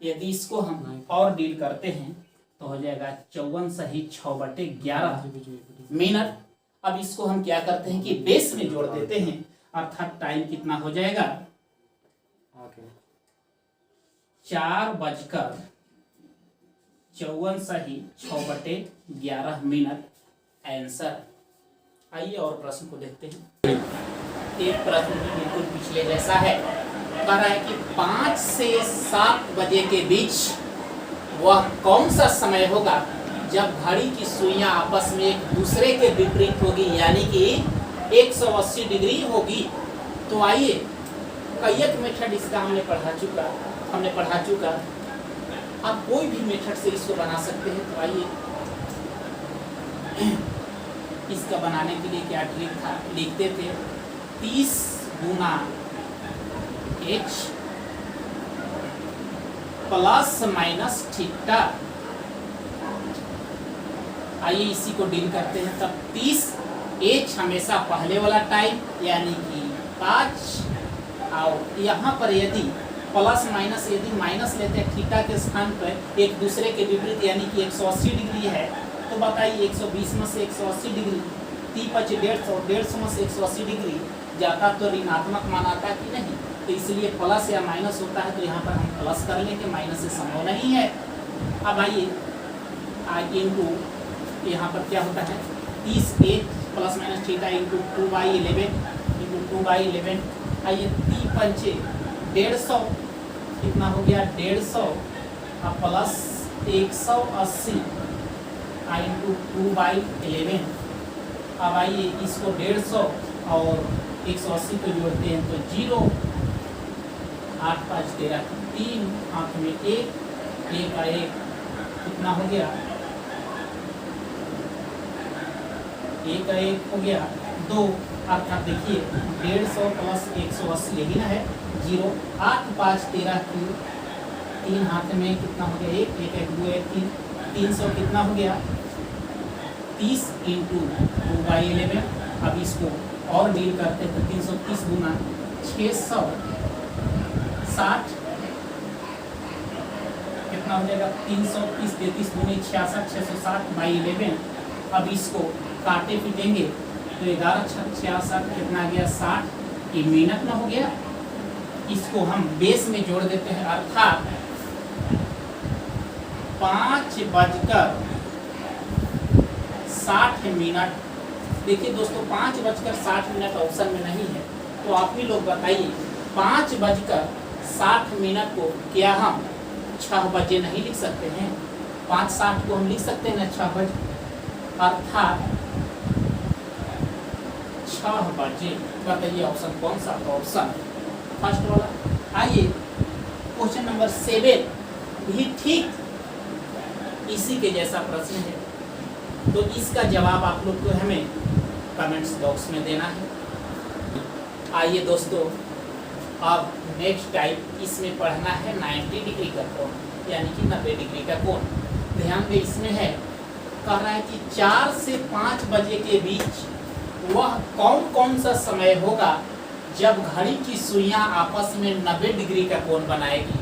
यदि इसको हम और डील करते हैं तो हो जाएगा 54 सही 6/11 मिनट। अब इसको हम क्या करते हैं कि बेस में जोड़ देते हैं, अर्थात टाइम कितना हो जाएगा, 4:54 सही 6/11 मिनट आंसर। आइए और प्रश्न को देखते हैं। एक प्रश्न बिल्कुल पिछले जैसा है, कह रहा है कि 5 से 7 बजे के बीच वह कौन सा समय होगा जब घड़ी की सुइयां आपस में एक दूसरे के विपरीत होगी, यानी कि 180 डिग्री होगी। तो आइए, कईक मेथड इसका हमने पढ़ा चुका। आप कोई भी मेथड से इसको बना सकते हैं। तो आइए, इसका बनाने के लिए क्या ट्रिक था, लिखते थे 30 गुना h प्लस माइनस थीटा। आइए इसी को डील करते हैं। तब 30 h हमेशा पहले वाला टाइम यानी कि 5, और यहाँ पर यदि प्लस माइनस, यदि माइनस लेते हैं थीटा के स्थान पर एक दूसरे के विपरीत यानी कि 180 डिग्री है, तो बताइए 120 में से 180 डिग्री 30 × 150, 150 में से 180 डिग्री जाता तो ऋणात्मक मान आता कि नहीं। तो इसलिए प्लस या माइनस होता है, तो यहाँ पर हम प्लस कर लेंगे, माइनस से संभव नहीं है। अब आइए इंटू यहाँ पर क्या होता है, 30 h plus minus theta into 2/11 into 2/11। आइए 30 × 5 150 कितना हो गया, 150 प्लस 180 इंटू 2/11। अब आइए इसको 150 और 180 को जोड़ते हैं तो 0, 8 5 13 3, हाथ में 1 का 1 कितना हो गया, 1 का 1 हो गया 2। अर्थात देखिए 150 प्लस 180 यही ना है, 0, 8 5 13 3 हाथ में कितना हो गया, 1 1 1 2 1 3, 300 कितना हो गया, 30 इंटू 2/11। अब इसको और डील करते हैं तो 330 गुना 660 कितना हो जाएगा, 330 33 गुने 66 660/11। अब इसको काटे पीटेंगे तो 11 × 66 कितना गया, 60 मिनट में हो गया। इसको हम बेस में जोड़ देते हैं, अर्थात 5:60 मिनट। देखिए दोस्तों, 5:60 ऑप्शन में नहीं है, तो आप ही लोग बताइए 5:60 को क्या हम 6 बजे नहीं लिख सकते हैं? 5:60 को हम लिख सकते हैं ना 6 बजे, अर्थात 6 बजे। बताइए ऑप्शन कौन सा? तो ऑप्शन फर्स्ट वाला। आइए क्वेश्चन नंबर 7 भी ठीक इसी के जैसा प्रश्न है, तो इसका जवाब आप लोग को हमें कमेंट्स बॉक्स में देना है। आइए दोस्तों, अब नेक्स्ट टाइप इसमें पढ़ना है 90 डिग्री का कोण, यानी कि 90 डिग्री का कोण। ध्यान दें, इसमें है, कह रहा है कि 4 से 5 बजे के बीच वह कौन सा समय होगा जब घड़ी की सुइयां आपस में 90 डिग्री का कोण बनाएगी।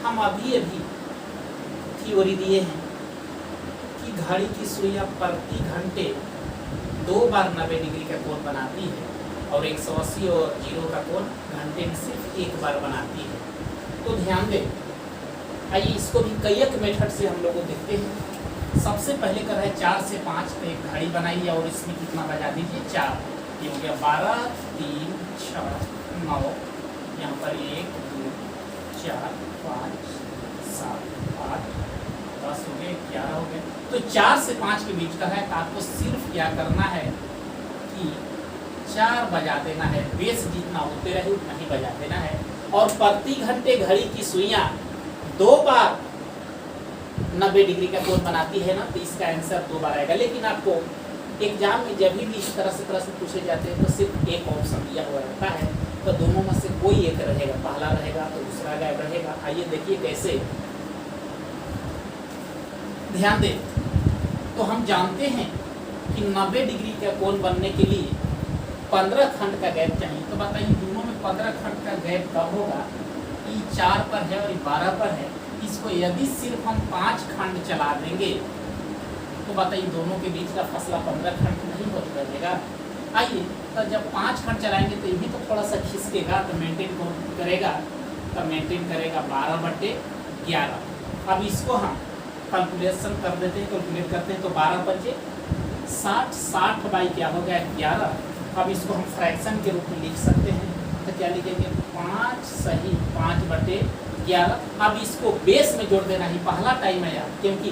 हम अभी थ्योरी दिए हैं कि घड़ी की सुइयां प्रति घंटे 2 बार 90 डिग्री का कोण बनाती है, और 180 और 0 का कोण घंटे में सिर्फ 1 बार बनाती है। तो ध्यान दें, आइए इसको भी कईक मेथड से हम लोग देखते हैं। सबसे पहले कर रहे 4 से 5 पे एक घड़ी बनाइए और इसमें कितना बजा दीजिए, 4। ये हो गया 12 3 6 9, यहाँ पर 1 2 4 5 7 8 10 हो गए, 11 हो गए। तो 4 से 5 के बीच का है। तो आपको सिर्फ क्या करना है कि 4 बजा देना है, बेस जितना होते रहे उतना ही बजा देना है। और प्रति घंटे घड़ी की सुइयां 2 बार 90 डिग्री का कोण बनाती है ना, तो इसका आंसर 2 बार आएगा। लेकिन आपको एग्जाम में जब भी इस तरह से प्रश्न पूछे जाते हैं तो सिर्फ एक ऑप्शन दिया हुआ रहता है, तो दोनों में से कोई एक रहेगा, पहला रहेगा तो दूसरा गायब रहेगा। आइए देखिए कैसे, ध्यान दें। तो हम जानते हैं कि 90 डिग्री का कोण बनने के लिए 15 खंड का गैप चाहिए। तो बताइए दोनों में 15 खंड का गैप कब होगा? ये 4 पर है और ये 12 पर है। इसको यदि सिर्फ हम 5 खंड चला देंगे तो बताइए दोनों के बीच का फासला 15 खंड नहीं हो जाएगा। आइए, तो जब 5 खंड चलाएंगे तो ये भी तो थोड़ा सा खिसकेगा, तो मेंटेन कौन करेगा? तो मेंटेन करेगा 12/11। अब इसको हम कैलकुलेशन कर देते हैं, कैलकुलेट करते हैं तो 12 बचे 60, 60 बाई क्या हो गया 11। अब इसको हम फ्रैक्शन के रूप में लिख सकते हैं, तो क्या लिखेंगे 5 सही 5/11। अब इसको बेस में जोड़ देना ही पहला टाइम आया, क्योंकि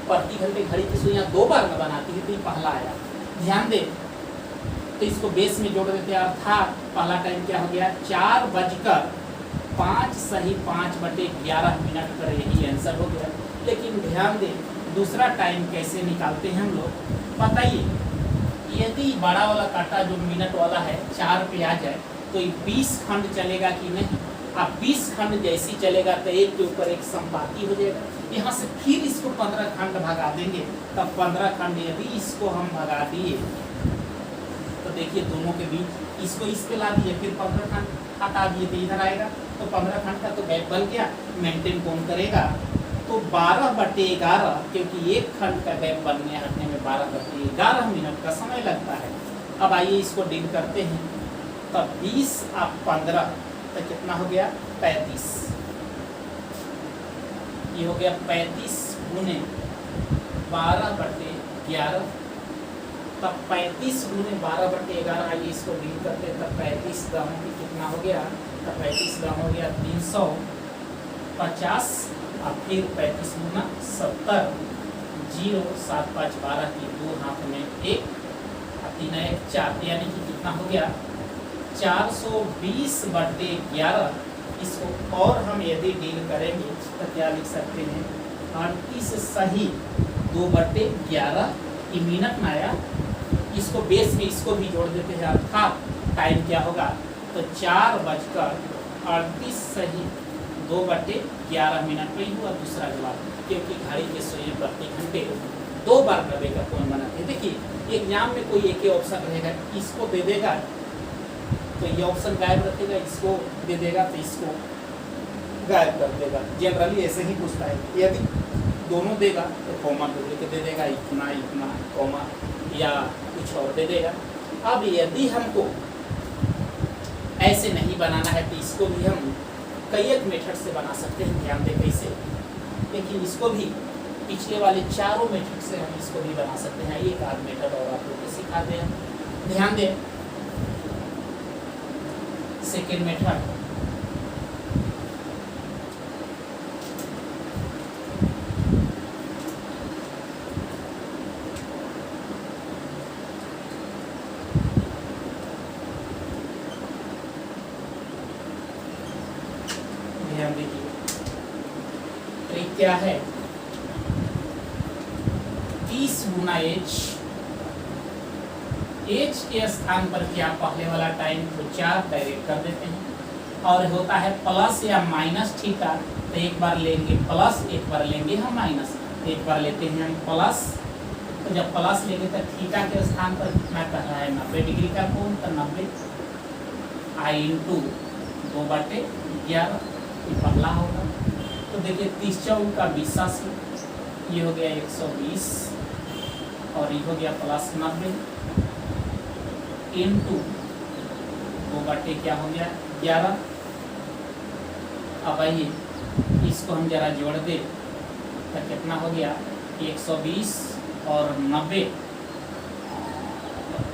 प्रति घंटे घड़ी की सुइयां 2 बार में बनाती है, तो ये पहला आया। ध्यान दें, तो इसको बेस में जोड़ देते हैं, अर्थात पहला टाइम क्या हो गया 4:05 सही 5/11 मिनट पर, यही आंसर हो गया। लेकिन ध्यान दें, दूसरा टाइम कैसे निकालते हैं हम लोग, बताइए। यदि बड़ा वाला कांटा जो मिनट वाला है 4 पे आ जाए तो ये 20 खंड चलेगा कि नहीं? अब 20 खंड जैसी चलेगा तो एक के ऊपर एक संपाती हो जाएगा। यहाँ से फिर इसको 15 खंड भगा देंगे, तब 15 खंड यदि इसको हम भगा दिए तो देखिए दोनों के बीच इसको इस पे ला दिए, फिर 15 खंड हटा दिए तो इधर आएगा, तो 15 खंड का तो गैप बन गया। मेंटेन कौन करेगा? तो 12/11, क्योंकि एक खंड का गैप बनने हटने में 12/11 मिनट का समय लगता है। अब आइए इसको डील करते हैं, तब 20 और 15 तो कितना हो गया 35। ये हो गया 35 गुने 12/11, तब 35 गुने 12/11। आइए इसको डील करते हैं, तब 35 ग्राम की कितना हो गया? तब 35 ग्राम हो गया 350, और फिर 35 गुना 70, 0 7 5 12 की 2 हाथ में 1 और 3 1 4, यानी कि कितना हो गया 420/11। इसको और हम यदि डील करेंगे तो क्या लिख सकते हैं 38 सही 2/11 की मिनट में आया। इसको बेस में इसको भी जोड़ देते हैं, अर्थात टाइम क्या होगा? तो 4:38 सही 2/11 मिनट में ही हुआ दूसरा जवाब, क्योंकि घड़ी के सुइयां प्रति घंटे 2 बार 90 का कोण बनाते हैं। देखिए एग्जाम में कोई एक ही ऑप्शन रहेगा, इसको दे देगा तो ये ऑप्शन गायब रखेगा, इसको दे देगा तो इसको गायब कर देगा। जनरली ऐसे ही पूछता है। यदि दोनों देगा तो कॉमा डुप्लीकेट दे देगा, इतना इतना कॉमा या कुछ और दे देगा। अब यदि हमको ऐसे नहीं बनाना है तो इसको भी हम कई एक मेथड से बना सकते हैं। ध्यान दें कैसे, लेकिन इसको भी पिछले वाले चारों मेथड से हम इसको भी बना सकते हैं। एक आध मेथड और आप लोग को सिखाते हैं। ध्यान दें, सेकेंड मेथड, ध्यान दीजिए ट्रिक क्या है। 30 गुना एच के स्थान पर क्या पहले वाला टाइम को 4 डायरेक्ट कर देते हैं, और होता है प्लस या माइनस थीटा। तो एक बार लेंगे प्लस, एक बार लेंगे हम माइनस। एक बार लेते हैं हम प्लस, तो जब प्लस लेंगे तो थीटा के स्थान पर कितना कर रहा है 90 डिग्री का कोण, तो 90 आई इंटू 2/11 ये पहला होगा। तो देखिए 30 चौक का 20, ये हो गया 120, और ये हो गया प्लस 90 इंटू 2/, क्या हो गया 11। अब आइए इसको हम जरा जोड़ दे तो कितना हो गया 120 और 90,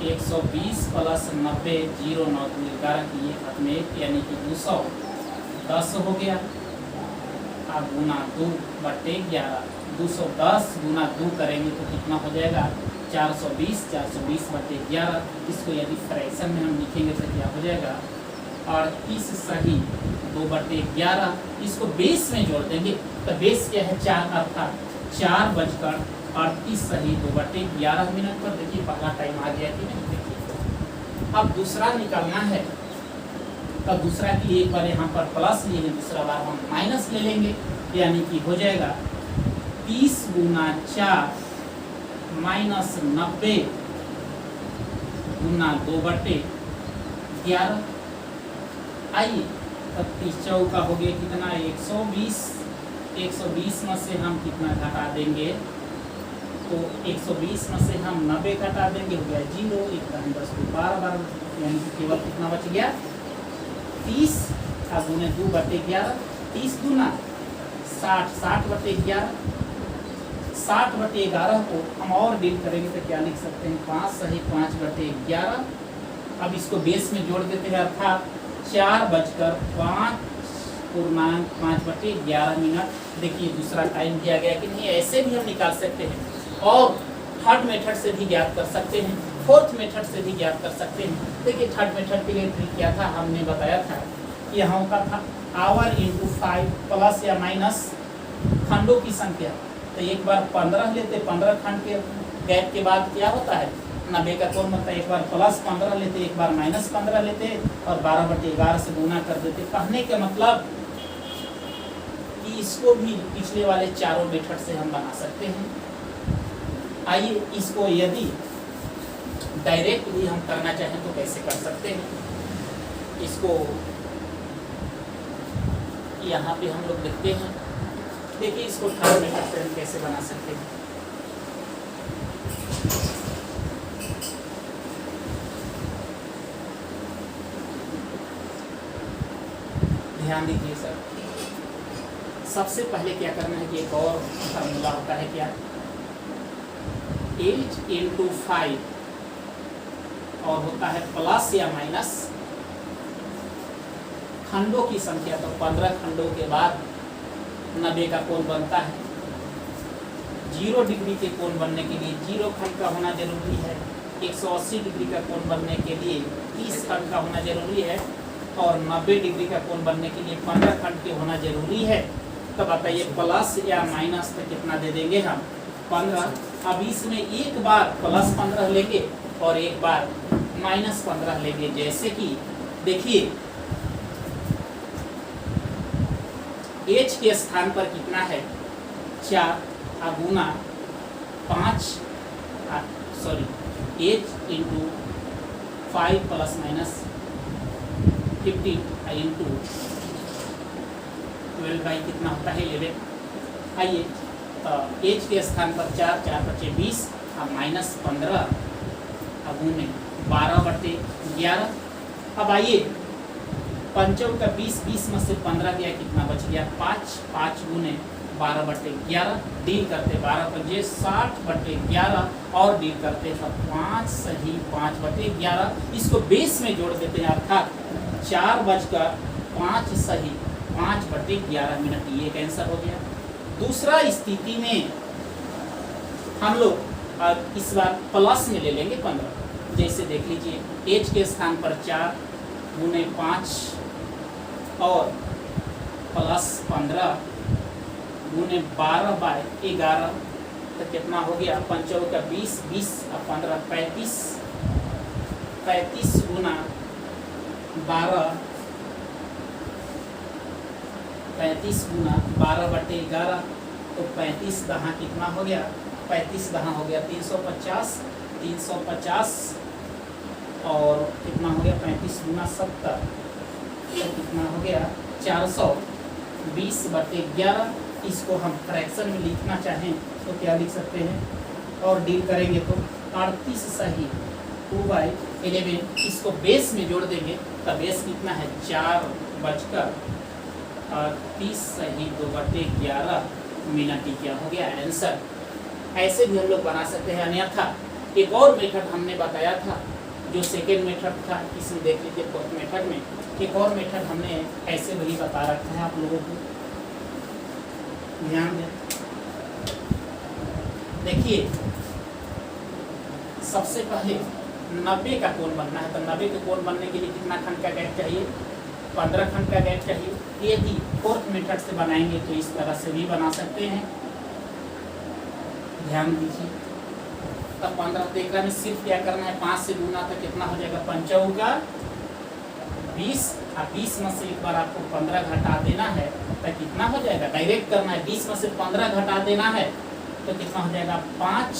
120 प्लस 90 0 9 11 की एक हाथ में 1, यानी कि 210 हो गया। गुना 2/11, 210 गुना 2 करेंगे तो कितना हो जाएगा 420, 420/11। इसको यदि फ्रैक्शन में हम लिखेंगे तो क्या हो जाएगा 38 सही 2/11। इसको बेस में जोड़ देंगे तो बेस क्या है 4, अर्थात 4:38 सही 2/11 मिनट पर। देखिए पहला टाइम आ गया कि नहीं। देखिए अब दूसरा निकालना है, तो दूसरा के लिए एक बार यहाँ पर प्लस लिए हैं, दूसरा बार हम माइनस ले लेंगे, यानी कि हो जाएगा 30 गुना 4 माइनस 90 गुना 2/11। आइए तब 30 चौका हो गया कितना 120, 120 में से हम कितना घटा देंगे तो 120 में से हम 90 घटा देंगे, हो गया 0, 1 10 12, यानी कि केवल कितना बच गया 30 गुने 2/11, 30 दूना 60, 60/11, 60/11 को हम और डील करेंगे तो क्या लिख सकते हैं 5 सही 5/11। अब इसको बेस में जोड़ देते हैं, अर्थात 4:5.11 मिनट। देखिए दूसरा टाइम दिया गया कि नहीं, ऐसे भी हम निकाल सकते हैं और थर्ड मेथड से भी ज्ञात कर सकते हैं, फोर्थ मेथड से भी ज्ञात कर सकते हैं। देखिए थर्ड मेथड के लिए ट्रिक क्या था, हमने बताया था कि यहाँ का था आवर इंटू 5 प्लस या माइनस खंडों की संख्या। तो एक बार 15 लेते, 15 खंड के गैप के बाद क्या होता है 90 का कोण बनता है। एक बार प्लस 15 लेते, एक बार माइनस 15 लेते और 12/11 से गुना कर देते। कहने का मतलब कि इसको भी पिछले वाले चारों मेथड से हम बना सकते हैं। आइए इसको यदि डायरेक्ट भी हम करना चाहें तो कैसे कर सकते हैं। इसको यहाँ पे हम लोग देखते हैं। देखिए इसको थर्ड मेथड से हम कैसे बना सकते हैं। ध्यान दीजिए सर, सबसे पहले क्या करना है कि एक और फार्मूला होता है क्या 8 इंटू 5 और होता है प्लस या माइनस खंडों की संख्या। तो 15 खंडों के बाद 90 का कोण बनता है। 0 डिग्री के कोण बनने के लिए 0 खंड का होना जरूरी है। 180 डिग्री का कोण बनने के लिए 30 खंड का होना जरूरी है और 90 डिग्री का कोण बनने के लिए 15 खंड के होना जरूरी है। तो बताइए प्लस या माइनस तो कितना दे देंगे हम 15। अब इसमें एक बार प्लस 15 लेंगे और एक बार माइनस 15 लेंगे। जैसे कि देखिए h के स्थान पर कितना है 4 गुना 5 h into 5 plus minus 15 into 12 by कितना होता है 11। आइए तो h के स्थान पर 4, 4 बचे 20 और माइनस 15 गुने 12/11। अब आइए पंचों का 20, 20 में से 15 गया कितना बच गया 5, 5 गुने 12/11। डील करते 12 पंजे 60/11 और डील करते तो 5 सही 5/11। इसको बेस में जोड़ देते हैं, अर्थात 4:05 सही 5/11 मिनट। ये एक आंसर हो गया। दूसरा स्थिति में हम लोग इस बार प्लस में ले लेंगे 15। जैसे देख लीजिए h के स्थान पर 4 गुने 5 और प्लस 15 गुने 12/11 तो कितना हो गया पंचों का 20, 20 और 15 35, 35 गुना 12, 35 गुना 12/11 तो 35 दहा कितना हो गया 35 दहा हो गया 350, 350 और कितना हो गया 35 गुना 70 तो कितना हो गया 420/11। इसको हम फ्रैक्शन में लिखना चाहें तो क्या लिख सकते हैं और डील करेंगे तो 38 सही 2/11। इसको बेस में जोड़ देंगे तो बेस कितना है 4:30 सही 2/11 मिनट। क्या हो गया आंसर। ऐसे भी हम लोग बना सकते हैं। अन्यथा एक और मेथड हमने बताया था जो सेकेंड मेथड था, इसमें देख लीजिए फोर्थ मेथड में एक और मेथड हमने ऐसे वही बता रखा है आप लोगों को। ध्यान दें, देखिए सबसे पहले 90 का कोण बनना है, तो 90 के कोण बनने के लिए कितना खंड का गैप चाहिए? 15 खंड का गैप चाहिए। यदि फोर्थ मेथड से बनाएंगे तो इस तरह से भी बना सकते हैं, ध्यान दीजिए। तब 15 देखने में सिर्फ क्या करना है, 5 से गुना तो कितना हो जाएगा, 5 का 20, और 20 में से एक बार आपको 15 घटा देना है तो कितना हो जाएगा, डायरेक्ट करना है। 20 में से 15 घटा देना है तो कितना हो जाएगा, 5।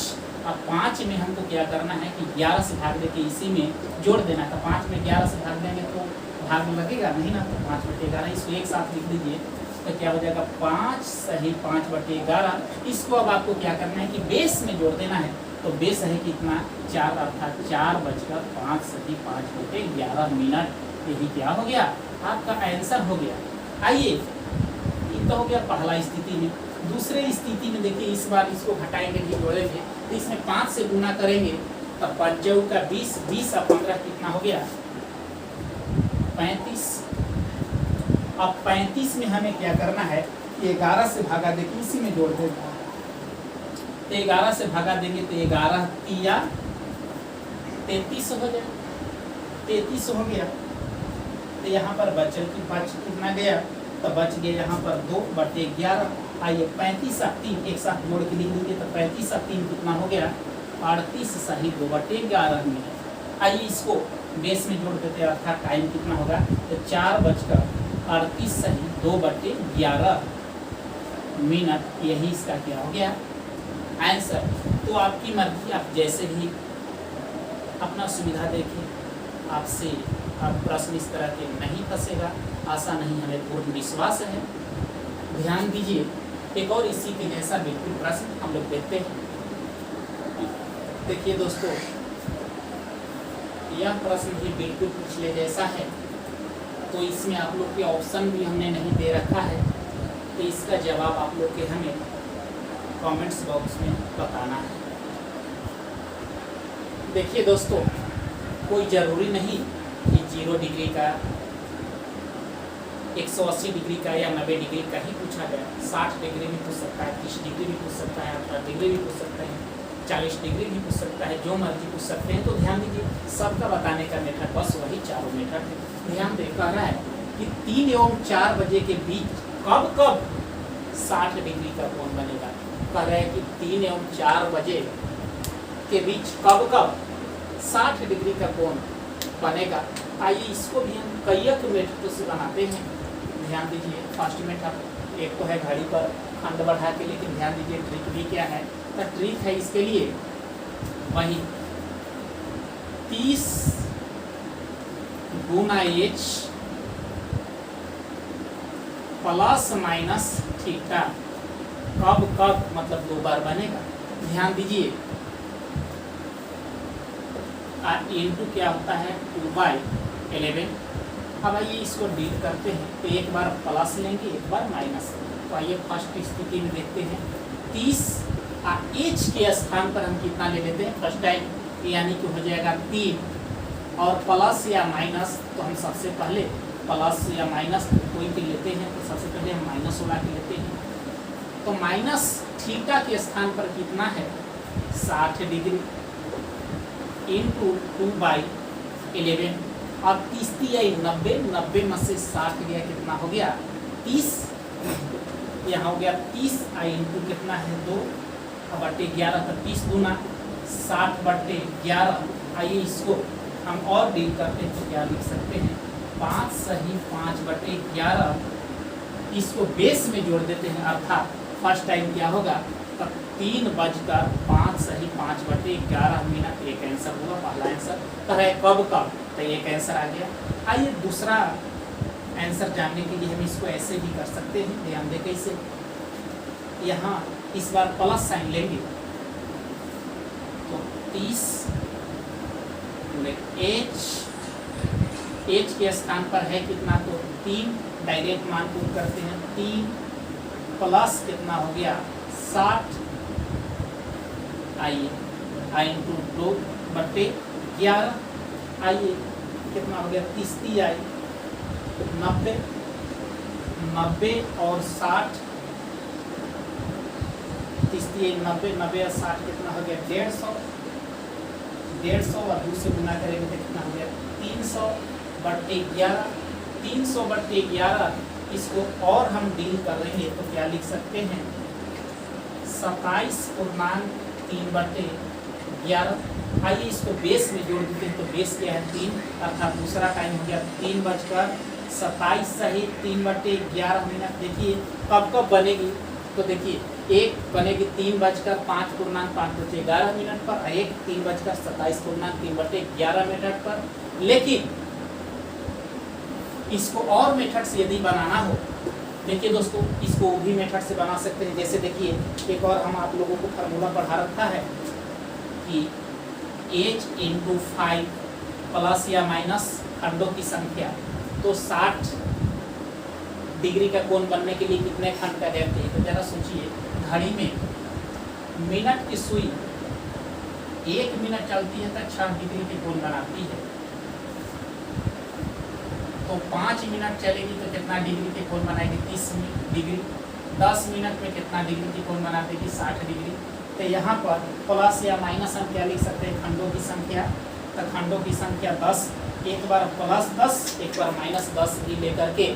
अब 5 में हमको क्या करना है कि 11 से भाग देके इसी में जोड़ देना है। तो 5 में 11 से भाग देंगे तो भाग लगेगा नहीं ना, तो 5/11 इसको एक साथ लिख लीजिए तो क्या हो जाएगा, 5 सही 5/11। इसको अब आपको क्या करना है कि बेस में जोड़ देना है। तो बेस है कितना, 4, अर्थात 4/5 सही 5/11 मिनट। यही क्या हो गया, आपका आंसर हो गया। आइए, ये तो हो गया पहला स्थिति में। दूसरे स्थिति में देखिए, इस बार इसको घटाएंगे नहीं जोड़ेंगे, तो इसमें 5 से गुना करेंगे तब 5 का 20, 20 और 15 कितना हो गया, 35। अब 35 में हमें क्या करना है, 11 से भागा देंगे, इसी में जोड़ देंगे। तो 11 से भागा देंगे तो 11 तिया 33 हो जाए, 33 हो गया। तो यहाँ पर बच कितना गया, तो बच गया यहाँ पर 2/11। आइए 35 और 3 एक साथ जोड़ के लिख लीजिए, तो 35 और 3 कितना हो गया, 38 सही 2/11 मिनट। आइए इसको बेस में जोड़ देते हैं, अर्थात टाइम कितना होगा, तो 4:38 सही 2/11 मिनट। यही इसका क्या हो गया, आंसर। तो आपकी मर्जी, आप जैसे भी अपना सुविधा देखें। आपसे आप प्रश्न इस तरह के नहीं फंसेगा, आशा नहीं, हमें पूर्ण विश्वास है। ध्यान दीजिए, एक और इसी के जैसा बिल्कुल प्रश्न हम लोग देखते हैं। देखिए दोस्तों, यह प्रश्न भी बिल्कुल पिछले जैसा है, तो इसमें आप लोग के ऑप्शन भी हमने नहीं दे रखा है, तो इसका जवाब आप लोग के हमें कमेंट्स बॉक्स में बताना है। देखिए दोस्तों, कोई ज़रूरी नहीं कि 0 डिग्री का, 180 डिग्री का या 90 डिग्री का ही पूछा गया। 60 डिग्री भी पूछ सकता है, 30 डिग्री भी पूछ सकता है, 18 डिग्री भी पूछ सकता है, 40 डिग्री भी पूछ सकता है, जो मर्जी पूछ सकते हैं। तो ध्यान दीजिए, सबका बताने का मेथड बस वही चारों मेथड है। ध्यान दे, कह रहा है कि 3 एवं 4 बजे के बीच कब 60 डिग्री का कोण बनेगा। कह रहा है कि 3 एवं 4 बजे के बीच कब 60 डिग्री का कोण बनेगा। आइए इसको भी हम कईयक मेथड से बनाते हैं। ध्यान दीजिए, फर्स्ट मेथड एक तो है घड़ी पर खंड बढ़ा के, लेकिन ध्यान दीजिए ट्रिक भी क्या है, तो ट्रिक है इसके लिए वही 30 गुना h प्लस माइनस थीटा कब मतलब 2 बार बनेगा। ध्यान दीजिए, इंटू क्या होता है 2/11। अब आइए इसको डील करते हैं, तो एक बार प्लस लेंगे, एक बार माइनस। तो आइए फर्स्ट स्थिति में देखते हैं, 30 h के स्थान पर हम कितना ले लेते हैं फर्स्ट टाइम, यानी कि हो जाएगा 3, और प्लस या माइनस, तो हम सबसे पहले प्लस या माइनस कोई भी लेते हैं, तो सबसे पहले हम माइनस वाला के लेते हैं। तो माइनस थीटा के स्थान पर कितना है 60 डिग्री इंटू 2/11। और 30 आई 90 में से 60 गया, कितना हो गया 30। यहाँ हो गया 30 आई इंटू कितना है 2/11, तो 30 गुना 60/11। आइए इसको हम और डील करते हैं, तो क्या लिख सकते हैं 5 सही 5/11। इसको बेस में जोड़ देते हैं, अर्थात फर्स्ट टाइम क्या होगा, तब 3:05 सही 5/11 मिनट। एक आंसर होगा, पहला आंसर। तो है कब तो एक आंसर आ गया। आइए दूसरा आंसर जानने के लिए हम इसको ऐसे भी कर सकते हैं। ध्यान दें कैसे, यहाँ इस बार प्लस साइन लेंगे, तो 30 h के स्थान पर है कितना, तो 3, डायरेक्ट मान पुट करते हैं, 3 प्लस कितना हो गया 60 आई इंटू 2/11। आइए कितना हो गया 30 आई 90 और 60 30 90 90 और 60 कितना हो गया 150, 150 और 2 से गुना करेंगे तो कितना हो गया 300/11, 300/11। इसको और हम डील करेंगे तो क्या लिख सकते हैं 27.3/11। आइए इसको बेस में जोड़ देते हैं, तो बेस क्या है 3, अर्थात दूसरा टाइम हो गया 3:27 सही 3/11 मिनट। देखिए कब कब बनेगी, तो देखिए एक बनेगी 3:05 मिनट पर, एक 3:27 मिनट पर। लेकिन इसको और मेथड से यदि बनाना हो, देखिए दोस्तों इसको भी मेथड से बना सकते हैं। जैसे देखिए एक और हम आप लोगों को फार्मूला पढ़ा रखा है कि h × 5 प्लस या माइनस खंडों की संख्या, तो 60 डिग्री का कोण बनने के लिए कितने खंड का गैप चाहिए। तो जरा सोचिए, घड़ी में मिनट की सुई 1 मिनट चलती है तो 6 डिग्री के कोण बनाती है, तो 5 मिनट चलेगी तो कितना डिग्री के कोण बनाएगी 30 डिग्री, 10 मिनट में कितना डिग्री के कोण बना देगी 60 डिग्री। तो यहाँ पर प्लस या माइनस हम क्या लिख सकते हैं खंडों की संख्या, तो खंडों की संख्या 10, एक बार +10 एक बार -10 भी लेकर के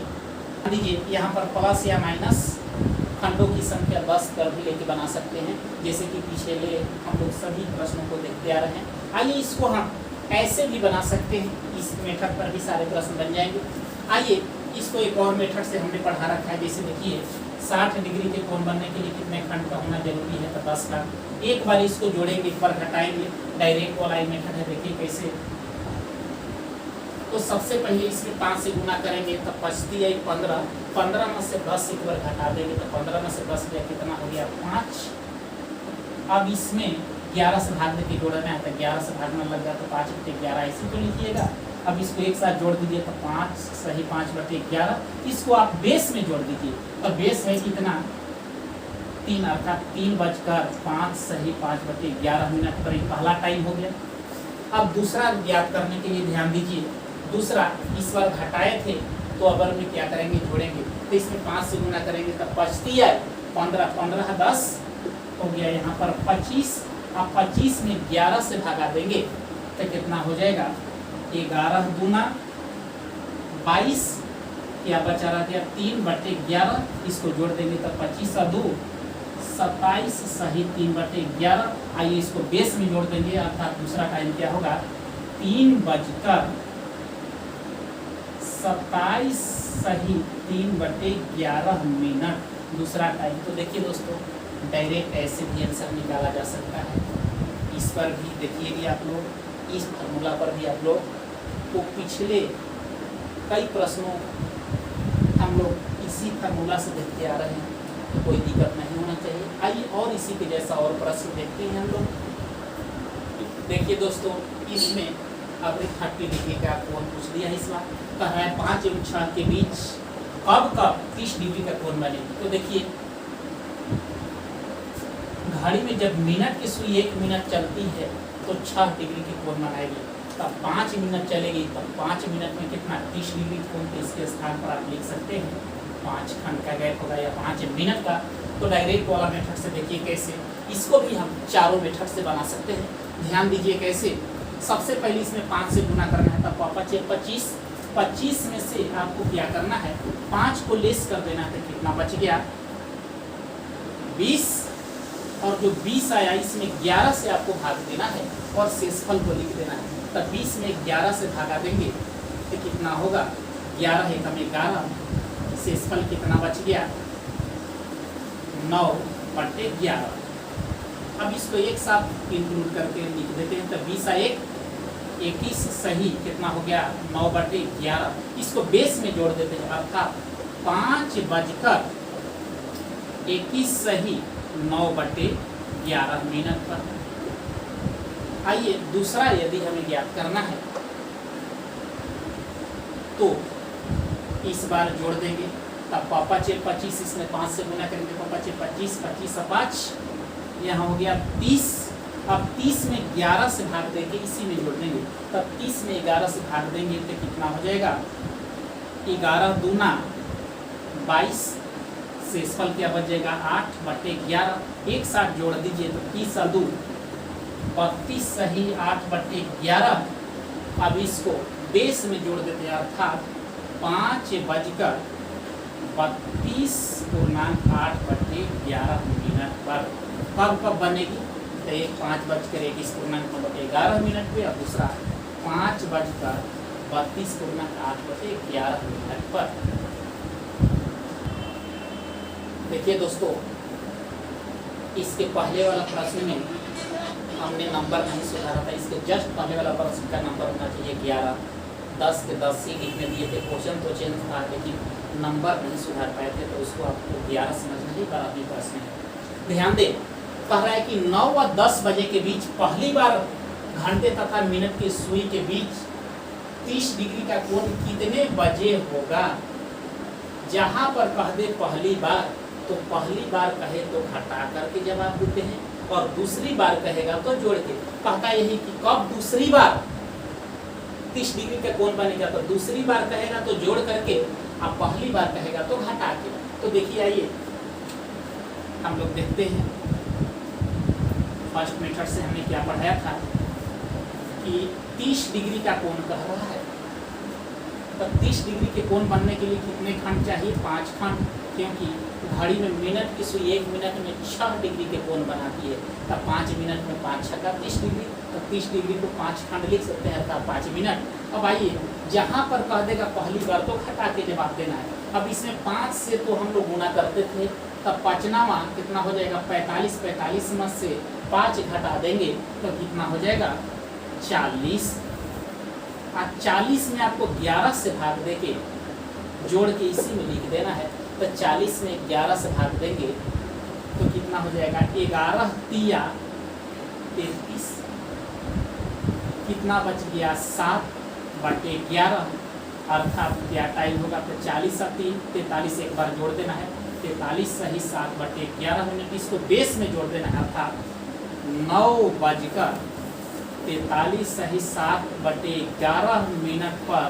लीजिए। यहाँ पर प्लस या माइनस खंडों की संख्या 10 कर भी लेके बना सकते हैं, जैसे कि पिछले हम लोग सभी प्रश्नों को देखते आ रहे हैं। आइए इसको हम ऐसे भी बना सकते हैं, इस मेथड पर भी सारे प्रश्न बन जाएंगे। आइए इसको एक और मेथड से हमने पढ़ा रखा है। जैसे देखिए 60 डिग्री के कोण बनने के लिए कितने खंड का होना जरूरी है, तो 10 का। एक बार इसको जोड़ेंगे, एक बार घटाएंगे, डायरेक्ट वाला मेथड है। देखिए कैसे, तो सबसे पहले इसमें 5 से गुना करेंगे तो 25 आई 15, 15 में से 10 एक बार घटा देंगे तो 15 में से 10 गया कितना हो गया 5। अब इसमें 11 से भाग देके जोड़ना है, तो 11 से भागना लग गया तो 5/11 ऐसे तो लिखिएगा। अब इसको एक साथ जोड़ दीजिए तो 5 सही 5/11। इसको आप बेस में जोड़ दीजिए, तो बेस है कितना 3, अर्थात 3:05 सही 5/11 मिनट पर। पहला टाइम हो गया। अब दूसरा ज्ञात करने के लिए ध्यान दीजिए, दूसरा इस बार घटाए थे तो अब में क्या करेंगे जोड़ेंगे, तो इसमें 5 से गुना करेंगे तो 25 आए 15, 15 10 हो गया यहाँ पर 25। अब 25 में 11 से भागा देंगे तो कितना हो जाएगा 11 दूना 22, क्या बचा रहा गया 3/11। इसको जोड़ देंगे तो 25 और 2 27 सही 3/11। आइए इसको बेस में जोड़ देंगे, अर्थात दूसरा टाइम क्या होगा 3:27 सही 3/11 मिनट दूसरा टाइम। तो देखिए दोस्तों डायरेक्ट ऐसे भी आंसर निकाला जा सकता है। इस पर भी देखिए आप लोग, इस फार्मूला पर भी आप लोग तो पिछले कई प्रश्नों हम लोग इसी फार्मूला से देखते आ रहे हैं, तो कोई दिक्कत नहीं होना चाहिए। आइए और इसी के जैसा और प्रश्न देखते हैं हम लोग। देखिए दोस्तों इसमें अब 30 डिग्री का कोण पूछ दिया है। इस बार कह रहा है 5 एवं 6 के बीच कब 30 डिग्री का कोण बनेगी। तो देखिए घड़ी में जब मिनट की सुई 1 मिनट चलती है तो 6 डिग्री की कोण बनाएगी, तब 5 मिनट चलेगी तब 5 मिनट में कितना 30 डिग्री कोण, तो इसके स्थान पर आप लिख सकते हैं 5 खंड का गैप होगा या 5 मिनट का। तो डायरेक्ट वाला मेथड से देखिए कैसे, इसको भी हम चारों मेथड से बना सकते हैं। ध्यान दीजिए कैसे, सबसे पहले इसमें 5 से गुना करना है, तब 25, 25 में से आपको क्या करना है 5 को लेस कर देना है, कितना बच गया 20, और जो 20 आया इसमें 11 से आपको भाग देना है और शेषफल को लिख देना है। तब 20 में 11 से भागा देंगे तो कितना होगा 11 है कम 11, शेषफल कितना बच गया 9/11। अब इसको एक साथ इंक्लूड करके लिख देते हैं, तो 20 1 21 सही कितना हो गया 9/11। इसको बेस में जोड़ देते हैं, अर्थात 5:21 सही 9/11 मिनट पर। आइए दूसरा यदि हमें ज्ञात करना है तो इस बार जोड़ देंगे, तब 25 इसमें 5 से गुना करेंगे, 25 25 और 5 यहाँ हो गया 30। अब 30 में 11 से भाग देंगे, इसी में जोड़ देंगे, तब 30 में 11 से भाग देंगे तो कितना हो जाएगा 11 दूना 22 शेषफल क्या बचेगा 8/11। एक साथ जोड़ दीजिए तो 30 और 2 32 सही 8/11। अब इसको बेस में जोड़ देते हैं अर्थात 5:32.8/11 मिनट पर। कब बनेगी तो एक 5:21.11 मिनट पे और दूसरा 5:32.8/11 मिनट पर। देखिए दोस्तों, इसके पहले वाला प्रश्न में हमने नंबर नहीं सुधारा था। इसके जस्ट पहले वाला प्रश्न का नंबर होना चाहिए 11। 10 के 10 ही लिखने दिए थे। क्वेश्चन तो चेंज था लेकिन नंबर नहीं सुधार पाए थे, तो उसको आपको 11 समझना ही बराबरी प्रश्न है। ध्यान दें, कह रहा है कि 9 व 10 बजे के बीच पहली बार घंटे तथा मिनट की सुई के बीच 30 डिग्री का कोण कितने बजे होगा। जहां पर कह दे पहली बार, तो पहली बार कहे तो घटा करके जवाब देते हैं और दूसरी बार कहेगा तो जोड़ के। कहता यही कि कब दूसरी बार 30 डिग्री का कोण बनेगा, तो दूसरी बार कहेगा तो जोड़ करके, अब पहली बार कहेगा तो घटा के। तो देखिए आइए हम लोग देखते हैं फर्स्ट मेथड से हमने क्या पढ़ाया था कि 30 डिग्री का कोण कह रहा है। तो 30 डिग्री के कोण बनने के लिए कितने खंड चाहिए 5 खंड, क्योंकि घड़ी में मिनट की सुई 1 मिनट में 6 डिग्री के कोण बनाती है। तब 5 मिनट में 5 छक्का 30 डिग्री, तो 30 डिग्री को 5 खंड लिख सकते हैं अर्थात 5 मिनट। अब आइए जहाँ पर कह देगा पहली बार तो घटा के जवाब देना है। अब इसमें 5 से तो हम लोग गुना करते थे, तब 5वां कितना हो जाएगा 45। 45 में से 5 घटा देंगे तो कितना हो जाएगा 40। और 40 में आपको 11 से भाग देके जोड़ के इसी में लिख देना है। तो 40 में 11 से भाग देंगे तो कितना हो जाएगा 11 तिया 33। कितना बच गया 7/11 अर्थात क्या टाइम होगा तो 40 और 3 43 एक बार जोड़ देना है। 43 सही 7/11 मिनट। इसको बेस में जोड़ देना है अर्थात 9:43 सही 7/11 मिनट पर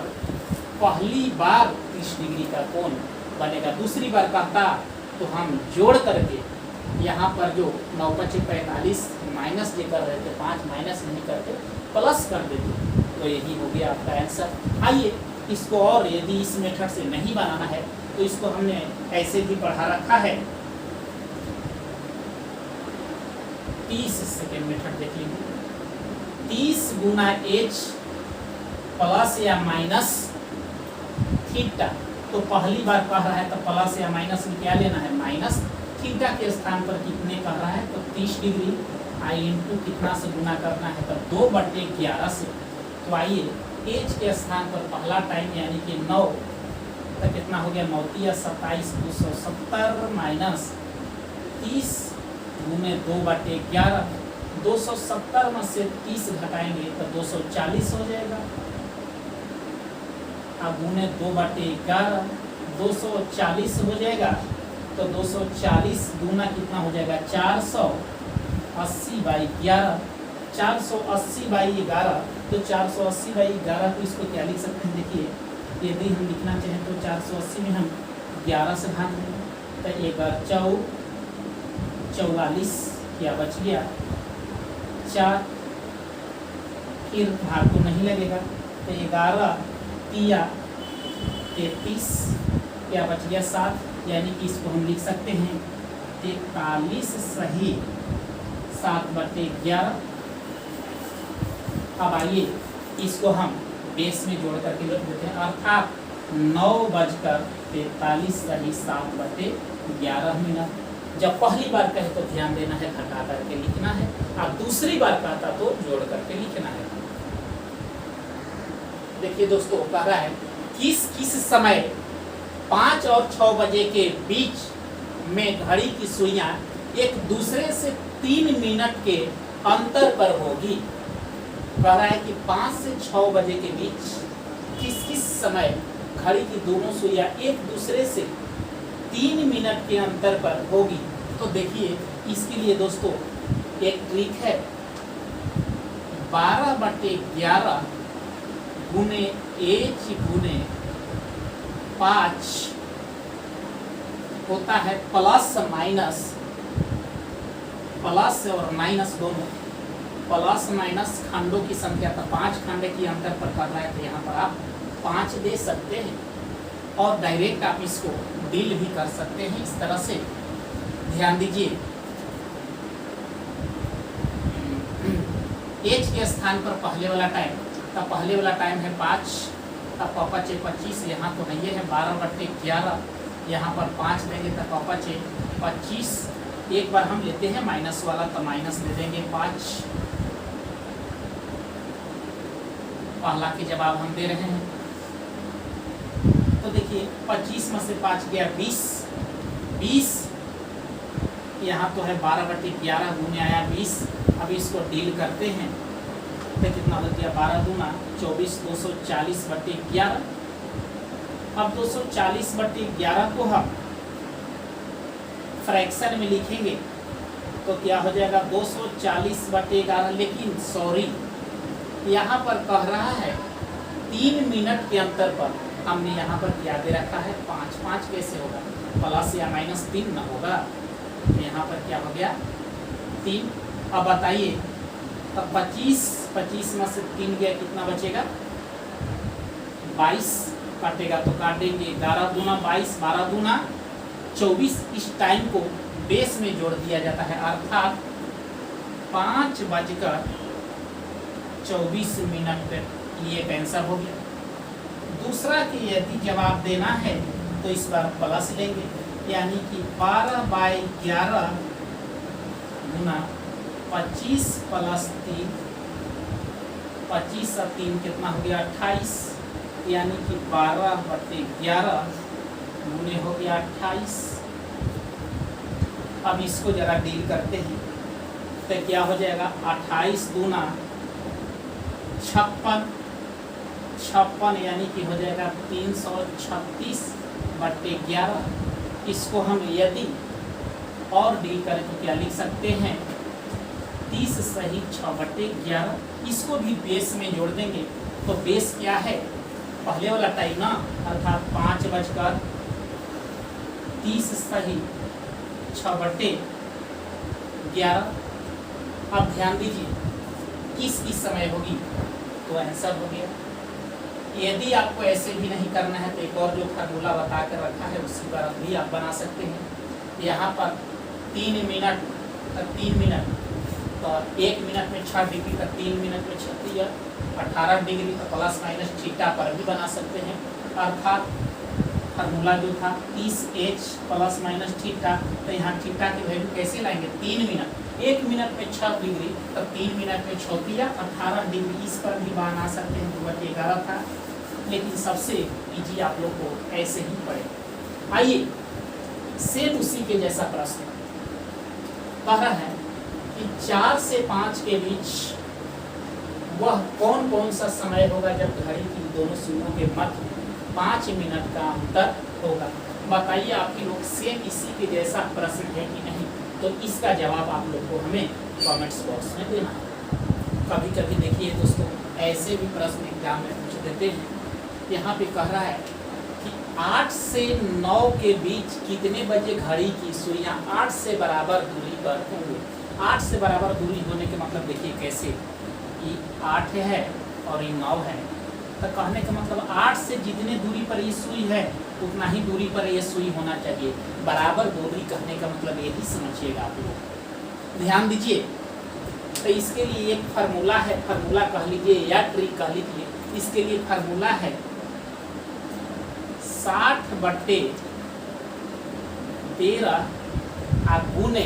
पहली बार 30 डिग्री का कोण बनेगा। दूसरी बार कहता तो हम जोड़ करके यहाँ पर जो 9×5 = 45 माइनस जे कर रहे थे 5 माइनस नहीं करते प्लस कर देते, तो यही हो गया आपका आंसर। आइए इसको और यदि इस मेथड से नहीं बनाना है तो इसको हमने ऐसे भी पढ़ा रखा है। 30 सेकेंड मेथड देख लीजिए। 30 गुना h प्लस या माइनस थीटा। तो पहली बार कह रहा है तो प्लस या माइनस में क्या लेना है माइनस। थीटा के स्थान पर कितने कह रहा है तो 30 डिग्री आई इंटू कितना से गुना करना है तो 2/11 से। तो आइए एच के स्थान पर पहला टाइम यानी कि 9 तो कितना हो गया 9 × 27 270 माइनस 30 गुने 2/11। 270 में से 30 घटाएंगे तो 240 हो जाएगा। अब गुने 2/11 240 हो जाएगा। तो 240 गुना कितना हो जाएगा 480/11। 480/11 तो 480/11 तो इसको क्या लिख सकते हैं देखिए, यदि हम लिखना चाहें तो 480 में हम 11 से भाग देंगे तो 44 क्या बच गया 4। फिर भाग तो नहीं लगेगा तो 11 तिया 33 क्या बच गया 7, यानी कि इसको हम लिख सकते हैं 43 सही 7/11। अब आइए इसको हम बेस में जोड़ करके लिख देते हैं अर्थात 9:43 सही 7/11 मिनट। जब पहली बार कहे तो ध्यान देना है घटा करके लिखना है, अब दूसरी बार कहता तो जोड़ करके लिखना है। देखिए दोस्तों कह रहा है किस समय 5 और 6 बजे के बीच में घड़ी की सुइयां एक दूसरे से 3 मिनट के अंतर पर होगी। कह रहा है कि 5 से 6 बजे के बीच किस समय घड़ी की दोनों सुइयां एक दूसरे से 3 मिनट के अंतर पर होगी। तो देखिए इसके लिए दोस्तों एक ट्रिक है 12/11 गुने h गुने 5 होता है प्लस और माइनस दोनों, प्लस माइनस खंडों की संख्या, तो 5 खंड की अंतर पर कर रहा है तो यहाँ पर आप 5 दे सकते हैं और डायरेक्ट आप इसको डील भी कर सकते हैं इस तरह से। ध्यान दीजिए एच के स्थान पर पहले वाला टाइम, तब पहले वाला टाइम है 5, तब पापा चे 25, यहाँ तो नहीं है 12/11, यहाँ पर 5 देंगे तब पापा चे 25। एक बार हम लेते हैं माइनस वाला, तो माइनस दे देंगे 5। पहला के जवाब हम दे रहे हैं, तो देखिए 25 में से 5 गया 20, यहाँ तो है 12/11 गुने आया 20। अब इसको डील करते हैं तो कितना हो गया 12 दूना 24, 240/11। अब 240/11 को हम फ्रैक्शन में लिखेंगे तो क्या हो जाएगा 240/11, लेकिन सॉरी यहाँ पर कह रहा है 3 मिनट के अंतर पर हमने यहाँ पर क्या दे रखा है 5 कैसे होगा, प्लस या माइनस 3 ना होगा, तो यहाँ पर क्या हो गया 3। अब बताइए तब 25 में से 3 गया कितना बचेगा 22 काटेगा, तो काटेंगे 11 दूना 22, 12 दूना 24। इस टाइम को बेस में जोड़ दिया जाता है, अर्थात 5:24 पर ये आंसर हो गया। दूसरा कि यदि जवाब देना है तो इस बार प्लस लेंगे, यानी कि 12/11 गुना 25 + 3, 25 और 3 कितना हो गया 28, यानी कि 12/11 गुने हो गया 28। अब इसको जरा डील करते हैं तो क्या हो जाएगा 28 दूना 56, यानी कि हो जाएगा 336/11। इसको हम यदि और डील करें तो क्या लिख सकते हैं 30 सही 6/11। इसको भी बेस में जोड़ देंगे तो बेस क्या है पहले वाला टाइम ना, अर्थात 5:30 सही 6/11। अब ध्यान दीजिए किस समय होगी, तो आंसर हो गया। यदि आपको ऐसे भी नहीं करना है तो एक और जो फार्मूला बता कर रखा है उसी पर भी आप बना सकते हैं। यहाँ पर 3 मिनट तक 3 मिनट, तो 1 मिनट में 6 डिग्री तक 3 मिनट में 36, 18 डिग्री तो प्लस माइनस थीटा पर भी बना सकते हैं। अर्थात फार्मूला जो था 30h + थीटा, तो यहाँ थीटा की वैल्यू कैसे लाएंगे 3 मिनट, 1 मिनट में 6 डिग्री तो 3 मिनट में 36, 18 डिग्री, इस पर भी बना सकते हैं। 2/11 था, लेकिन सबसे इजी आप लोग को ऐसे ही पड़े। आइए सेम उसी के जैसा प्रश्न कह रहा है कि 4 से 5 के बीच वह कौन सा समय होगा जब घड़ी की दोनों सुइयों के मध्य 5 मिनट का अंतर होगा। बताइए आपके लोग सेम इसी के जैसा प्रश्न है कि नहीं, तो इसका जवाब आप लोग को हमें कमेंट्स बॉक्स में देना है। कभी कभी देखिए दोस्तों ऐसे भी प्रश्न एग्जाम में पूछ देते हैं। यहाँ पे कह रहा है कि 8 से 9 के बीच कितने बजे घड़ी की सुइयां 8 से बराबर दूरी पर होंगी। 8 से बराबर दूरी होने के मतलब देखिए कैसे, ये 8 है और ये 9 है, तो कहने का मतलब 8 से जितने दूरी पर ये सुई है उतना ही दूरी पर ये सुई होना चाहिए। बराबर दूरी कहने का मतलब यही समझिएगा आप लोग। ध्यान दीजिए, तो इसके लिए एक फार्मूला है, फार्मूला कह लीजिए या ट्रिक कह लीजिए। इसके लिए फार्मूला है 60/13 गुने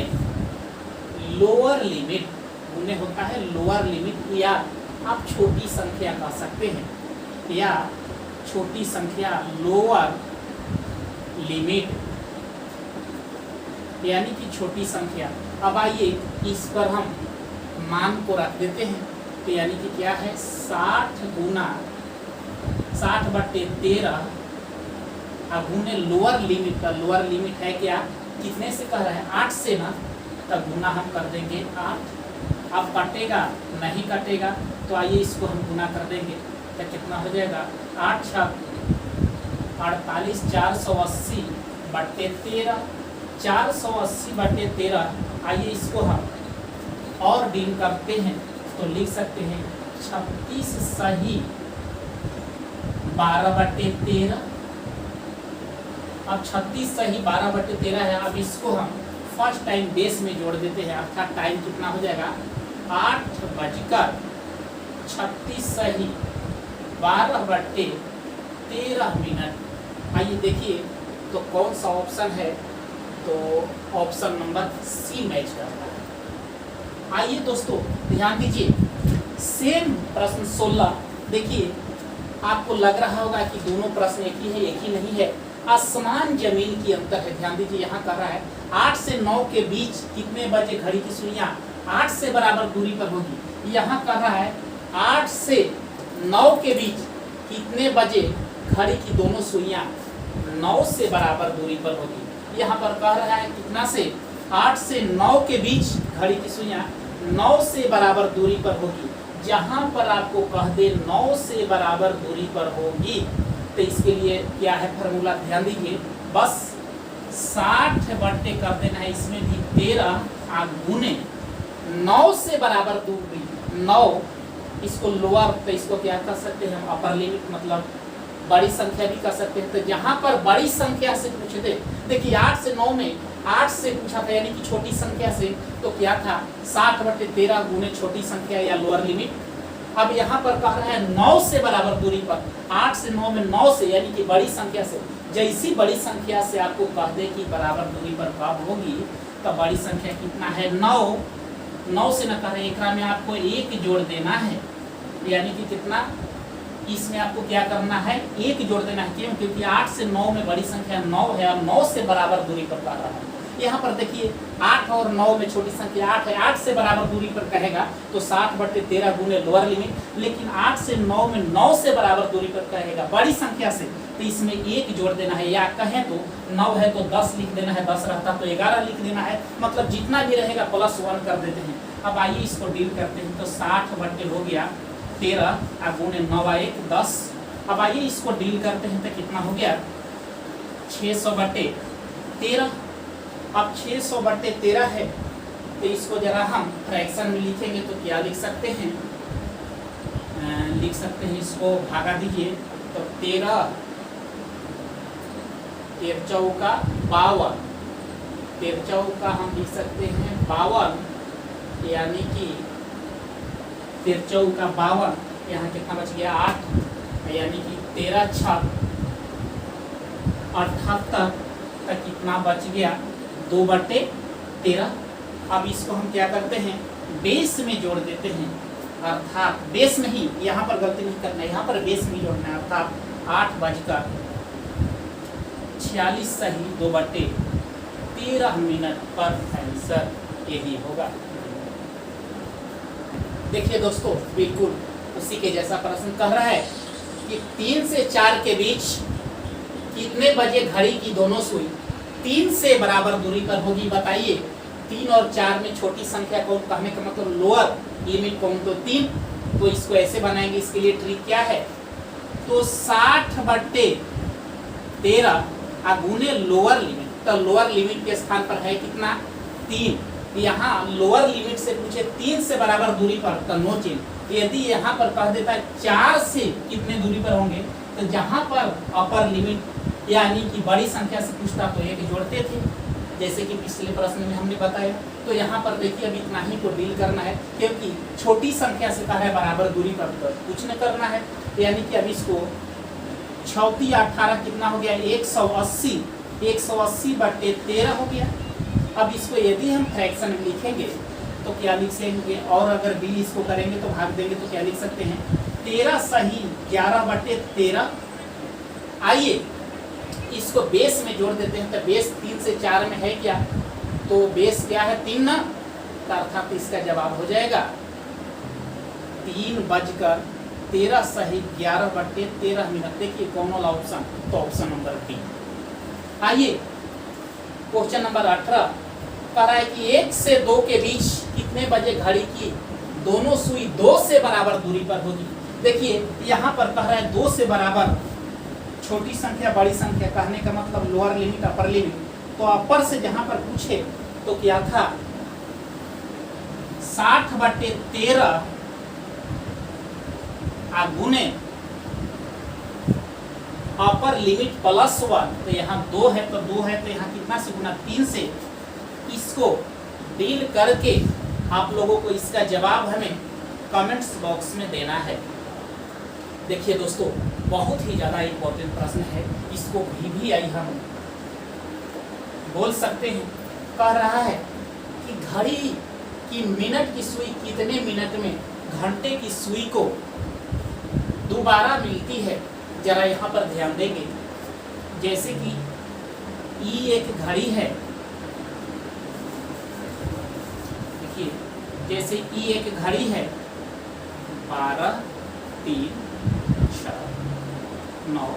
लोअर लिमिट, गुने होता है लोअर लिमिट, या आप छोटी संख्या कह सकते हैं, या छोटी संख्या लोअर लिमिट, यानी कि छोटी संख्या। अब आइए इस पर हम मान को रख देते हैं, तो यानी कि क्या है 60/13 गुने लोअर लिमिट का, लोअर लिमिट है क्या कितने से कह रहे हैं 8 से ना, तब गुना हम कर देंगे 8। अब कटेगा नहीं कटेगा, तो आइए इसको हम गुना कर देंगे तो कितना हो जाएगा 8 × 48, 480 बट्टे 13, 480/13। आइए इसको हम और डील करते हैं तो लिख सकते हैं 36 सही 12/13। अब 36 सही 12/13 है। अब इसको हम फर्स्ट टाइम बेस में जोड़ देते हैं, अर्थात टाइम कितना हो जाएगा 8:36 सही 12/13। आइए देखिए तो कौन सा ऑप्शन है, तो ऑप्शन नंबर सी मैच करता है। आइए दोस्तों ध्यान दीजिए, सेम प्रश्न 16। देखिए आपको लग रहा होगा कि दोनों प्रश्न एक ही है, एक ही नहीं है, आसमान जमीन की अंतर है। ध्यान दीजिए, यहाँ कर रहा है 8 से 9 के बीच कितने बजे घड़ी की सुइयां 8 से बराबर दूरी पर होगी। यहाँ कर रहा है 8 से 9 के बीच कितने बजे घड़ी की दोनों सुइयां 9 से बराबर दूरी पर होगी। यहाँ पर कह रहा है कितना से 8 से 9 के बीच घड़ी की सुइयां 9 से बराबर दूरी पर होगी। जहाँ पर आपको कह दे 9 से बराबर दूरी पर होगी, तो इसके लिए क्या है फॉर्मूला, ध्यान दीजिए, बस 60 बट्टे कर देना है, इसमें भी 13 गुने 9 से बराबर दूरी 9, इसको लोअर, तो इसको क्या कर सकते हैं हम अपर लिमिट, मतलब बड़ी संख्या भी कर सकते हैं। तो जहाँ पर बड़ी संख्या से पूछे थे, देखिए 8 से 9 में 8 से पूछा था, यानी कि छोटी संख्या से, तो क्या था 60/13 गुने छोटी संख्या या लोअर लिमिट। अब यहाँ पर कह रहा है 9 से बराबर दूरी पर, 8 से 9 में 9 से, यानी कि बड़ी संख्या से। जैसी बड़ी संख्या से आपको कह दे कि बराबर दूरी पर कब होगी, तो बड़ी संख्या कितना है 9, 9 से न कह रहे, एकरा में आपको 1 जोड़ देना है, यानी कि कितना, इसमें आपको क्या करना है 1 जोड़ देना है। क्यों? क्योंकि 8 से 9 में बड़ी संख्या 9 है और 9 से बराबर दूरी पर कह रहा है। यहाँ पर देखिए 8 और 9 में छोटी संख्या 8 है, 8 से बराबर दूरी पर कहेगा तो 60/13 गुने लोअर लिमिट, लेकिन 8 से 9 में 9 से बराबर दूरी पर कहेगा बड़ी संख्या से, तो इसमें 1 जोड़ देना है, या कहें तो 9 है तो 10 लिख देना है, 10 रहता तो 11 लिख देना है, मतलब जितना भी रहेगा +1 कर देते हैं। अब आइए इसको डील करते हैं, तो 60 हो गया 13 गुने 9 1 10। अब आइए इसको डील करते हैं, तो कितना हो गया 600/13। अब 600/13 है, तो इसको जरा हम फ्रैक्शन में लिखेंगे तो क्या लिख सकते हैं, लिख सकते हैं इसको भागा दीजिए, तो 13 चौका 52, 13 चौका हम लिख सकते हैं 52, यानी कि 13 चौका 52, यहाँ कितना बच गया 8, यानी कि 13 6 78 तक कितना बच गया 2/13। अब इसको हम क्या करते हैं बेस में जोड़ देते हैं, अर्थात बेस में ही, यहाँ पर गलती नहीं करना है, यहाँ पर बेस में जोड़ना है, अर्थात 8:46 सही 2/13 पर आंसर यही होगा। देखिए दोस्तों, बिल्कुल उसी के जैसा प्रश्न कह रहा है कि 3 से 4 के बीच कितने बजे घड़ी की दोनों सुई 3 से बराबर दूरी पर होगी। बताइए 3 और 4 में छोटी संख्या कौन, कहने का मतलब लोअर लिमिट कौन, तो 3। तो इसको ऐसे बनाएंगे, इसके लिए ट्रिक क्या है, तो 60/13 गुने लोअर लिमिट, तो लोअर लिमिट के स्थान पर है कितना 3, यहाँ लोअर लिमिट से पूछे 3 से बराबर दूरी पर, तो नो चेंज। यदि यहाँ पर कह देता है 4 से कितने दूरी पर होंगे, तो जहाँ पर अपर लिमिट यानी कि बड़ी संख्या से पूछता तो 1 जोड़ते थे, जैसे कि पिछले प्रश्न में हमने बताया। तो यहाँ पर देखिए अब इतना ही को डील करना है, क्योंकि छोटी संख्या से कहा है बराबर दूरी पर, तो कुछ न करना है, यानी कि अब इसको 34 18 कितना हो गया 180, 180/13 हो गया। अब इसको यदि हम फ्रैक्शन में लिखेंगे तो क्या लिख सकेंगे, और अगर डील इसको करेंगे तो भाग देंगे तो क्या लिख सकते हैं 13 सही 11/13। आइए इसको बेस में जोड़ देते हैं, तो बेस 3 से 4 में है क्या, तो बेस क्या है 3 ना, तो अर्थात इसका जवाब हो जाएगा 3:13 सही 11/13। देखिए कौन वाला ऑप्शन, तो ऑप्शन नंबर बी। आइए क्वेश्चन नंबर 18 कह रहा है कि 1 से 2 के बीच कितने बजे घड़ी की दोनों सुई 2 से बराबर दूरी पर होगी। देखिए यहाँ पर कह रहा है 2 से बराबर छोटी संख्या बड़ी संख्या, कहने का मतलब लोअर लिमिट अपर लिमिट। तो अपर से जहां पर पूछे तो क्या था 60/13 गुने अपर लिमिट +1, तो यहाँ 2 है तो 2 है तो यहाँ कितना से गुना 3 से। इसको डील करके आप लोगों को इसका जवाब हमें कमेंट्स बॉक्स में देना है। देखिए दोस्तों, बहुत ही ज़्यादा इम्पोर्टेंट प्रश्न है, इसको VVI हम बोल सकते हैं। कह रहा है कि घड़ी की मिनट की सुई कितने मिनट में घंटे की सुई को दोबारा मिलती है। जरा यहाँ पर ध्यान देंगे, जैसे कि ई एक घड़ी है, देखिए जैसे ई एक घड़ी है, 12, 3, 6, 9,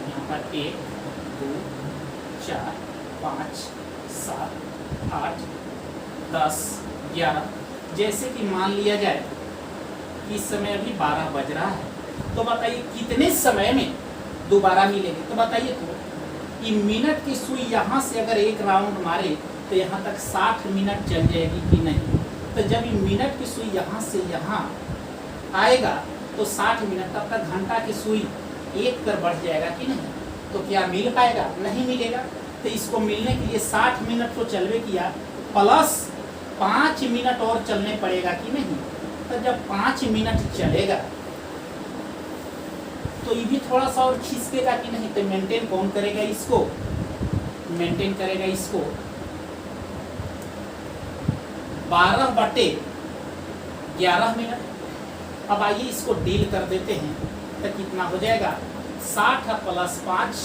यहाँ पर 1, 2, 4, 5, 7, 8, 10, 11। जैसे कि मान लिया जाए कि इस समय अभी 12 बज रहा है, तो बताइए कितने समय में दोबारा मिलेंगे। तो बताइए तो ये मिनट की सुई यहाँ से अगर एक राउंड मारे तो यहाँ तक 60 मिनट चल जाएगी कि नहीं। तो जब ये मिनट की सुई यहाँ से यहाँ आएगा तो 60 मिनट, तब तक घंटा की सुई एक कर बढ़ जाएगा कि नहीं। तो क्या मिल पाएगा? नहीं मिलेगा। तो इसको मिलने के लिए 60 मिनट तो चलवे किया प्लस 5 मिनट और चलने पड़ेगा कि नहीं। तो जब 5 मिनट चलेगा तो ये भी थोड़ा सा और खिसकेगा कि नहीं। तो मेंटेन कौन करेगा इसको? मेंटेन करेगा इसको 12/11 मिनट। अब आइए इसको डील कर देते हैं, तो कितना हो जाएगा 60 + 5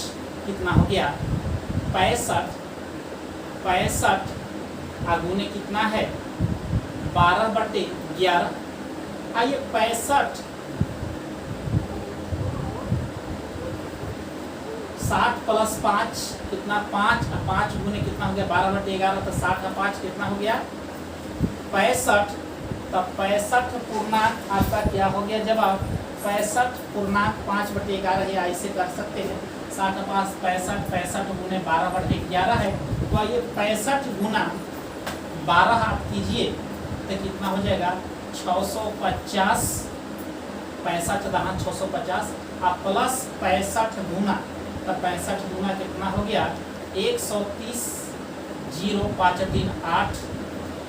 कितना हो गया 65। 65 आगुने कितना है 12/11। आइए 65 60 + 5 कितना 5, 5 गुने कितना हो गया 12/11। तो 60 और 5 कितना हो गया 65। तब 65 पूर्णांक आपका क्या हो गया जवाब 65 पूर्णांक 5/11 है। ऐसे कर सकते हैं 60 और 5 65, 65 गुने 12/11 है। तो आइए 65 गुना 12 आप कीजिए तो कितना हो जाएगा 650। 65 दहां 650 आप प्लस 65 गुना, तब 65 गुना कितना हो गया 130। 0 5 3 8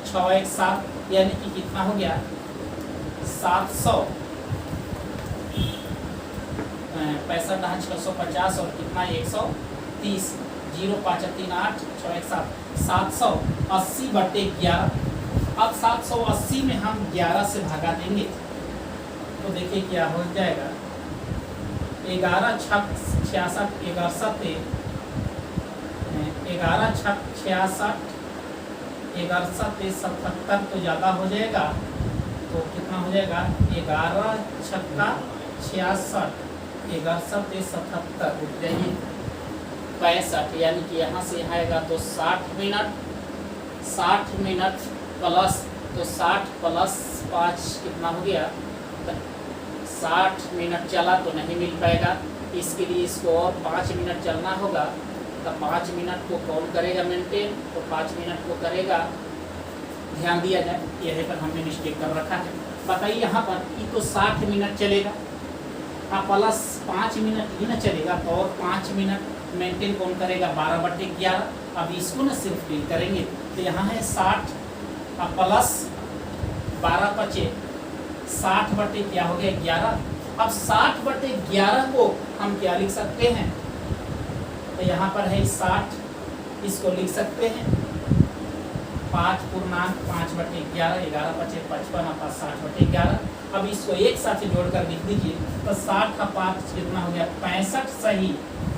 6 1 7, यानी कि कितना हो गया 700। 65 दहां 650 और कितना 130। 0 5 3 8 6 1 7, 780/11। अब 780 में हम 11 से भागा देंगे तो देखिए क्या हो जाएगा 11 6 66 11 7 11 6 66 11 7 77 तो ज़्यादा हो जाएगा। तो कितना हो जाएगा 11 छक्का 66 11 7 77 रुक जाइए 65, यानी कि यहाँ से यहाँ आएगा तो 60 मिनट। 60 मिनट प्लस तो 60 + 5 कितना हो गया 60 मिनट चला तो नहीं मिल पाएगा। इसके लिए इसको और 5 मिनट चलना होगा। तो 5 मिनट को कौन करेगा मेंटेन, तो 5 मिनट को करेगा। ध्यान दिया जाए, यह पर हमने मिस्टेक कर रखा है। बताइए यहाँ पर ये तो 60 मिनट चलेगा, प्लस 5 मिनट ही ना चलेगा, तो और 5 मिनट मेंटेन कौन करेगा 12/11। अब इसको ना सिर्फ डील करेंगे तो यहाँ है 60 प्लस 12 × 60 क्या हो गया 11। अब 60/11 को हम क्या लिख सकते हैं, तो यहाँ पर है 60, इसको लिख सकते हैं 5 पूर्णांक 5/11 11 × 5 55 और 60/11। अब इसको एक साथ जोड़कर लिख दीजिए तो 60 का 5 कितना हो गया 65 सही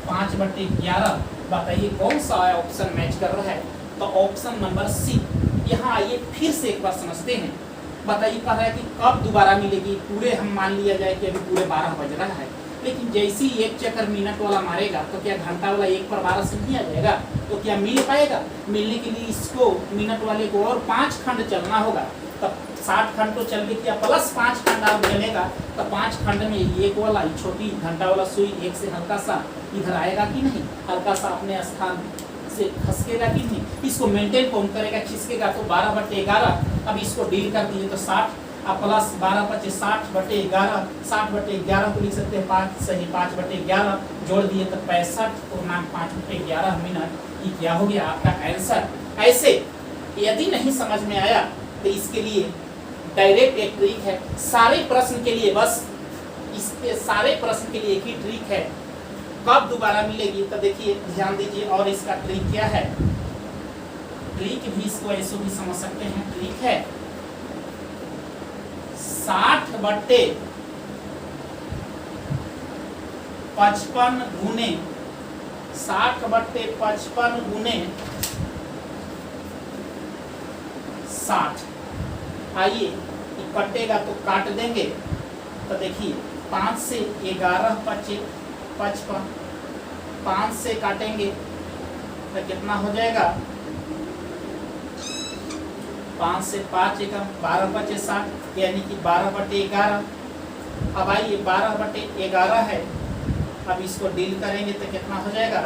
5/11। बताइए कौन सा ऑप्शन मैच कर रहा है, तो ऑप्शन नंबर सी। यहाँ आइए फिर से एक बार समझते हैं। बताइए कह रहा है कि कब दोबारा मिलेगी। पूरे हम मान लिया जाए कि अभी पूरे 12 बज रहा है, लेकिन जैसे ही एक चक्कर मिनट वाला मारेगा तो क्या घंटा वाला 1 पर 12 से नहीं आ जाएगा। तो क्या मिल पाएगा? मिलने के लिए इसको मिनट वाले को और 5 खंड चलना होगा। तब 60 खंड तो चल गई थी, प्लस 5 खंड और चलेगा तो 5 खंड में एक वाला छोटी घंटा वाला सुई एक से हल्का सा इधर आएगा कि नहीं, हल्का सा अपने स्थान से खसकेगा कि नहीं, इसको मेंटेन कौन करेगा, खिसकेगा तो 12/11। अब इसको डील कर दिए तो 60 अब प्लस 12 × 60/11, 60/11 को लिख सकते हैं 5 सही 5/11 जोड़ दिए तो 65.5/11 मिनट। ये क्या हो गया आपका आंसर। ऐसे यदि नहीं समझ में आया तो इसके लिए डायरेक्ट एक ट्रिक है, सारे प्रश्न के लिए बस इसके सारे प्रश्न के लिए एक ही ट्रिक है। कब दोबारा मिलेगी तो देखिए ध्यान दीजिए, और इसका ट्रिक क्या है, ट्रिक भी इसको ऐसे भी समझ सकते हैं। ट्रिक है 60/55 गुने 60/55 गुने 60। आइए कटेगा तो काट देंगे तो देखिए 5 से 11 × 55, 5 से काटेंगे तो कितना हो जाएगा, 5 से 5 × 12 × 60 यानी कि 12/11। अब आइए 12/11 है, अब इसको डील करेंगे तो कितना हो जाएगा,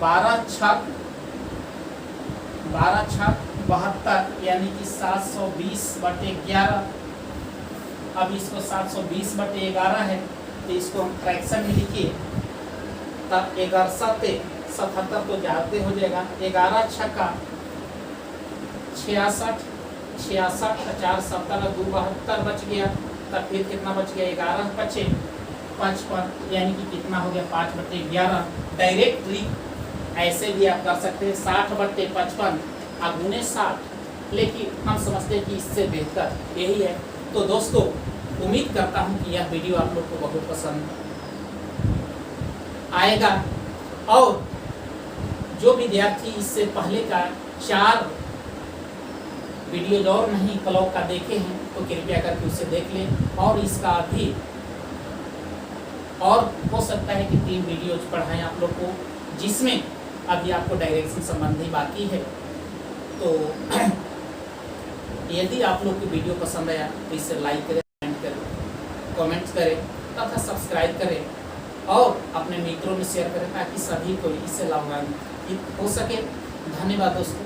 12 छक 72 यानी कि 720/11। अब इसको 720/11 है तो इसको हम फ्रैक्शन में लिखिए तब 11 × 77 तो जानते हो जाएगा, 11 छक्का 66, 4 17 2 72 बच गया। तब फिर कितना बच गया, 11 × 5 55 यानी कि कितना हो गया 5/11। डायरेक्ट ट्रिक ऐसे भी आप कर सकते हैं 60/55 अब गुने 60, लेकिन हम समझते हैं कि इससे बेहतर यही है। तो दोस्तों उम्मीद करता हूं कि यह वीडियो आप लोग को बहुत पसंद आएगा, और जो विद्यार्थी इससे पहले का 4 वीडियो और नहीं क्लॉक का देखे हैं तो कृपया करके उसे देख लें, और इसका भी और हो सकता है कि 3 वीडियोज पढ़ाएं आप लोग को, जिसमें अभी आपको डायरेक्शन संबंधी बाकी है। तो यदि आप लोग की वीडियो पसंद आया तो इसे लाइक करें, कमेंट्स करें तथा सब्सक्राइब करें और अपने मित्रों में शेयर करें ताकि सभी को इससे लाभान्वित हो सके। धन्यवाद दोस्तों।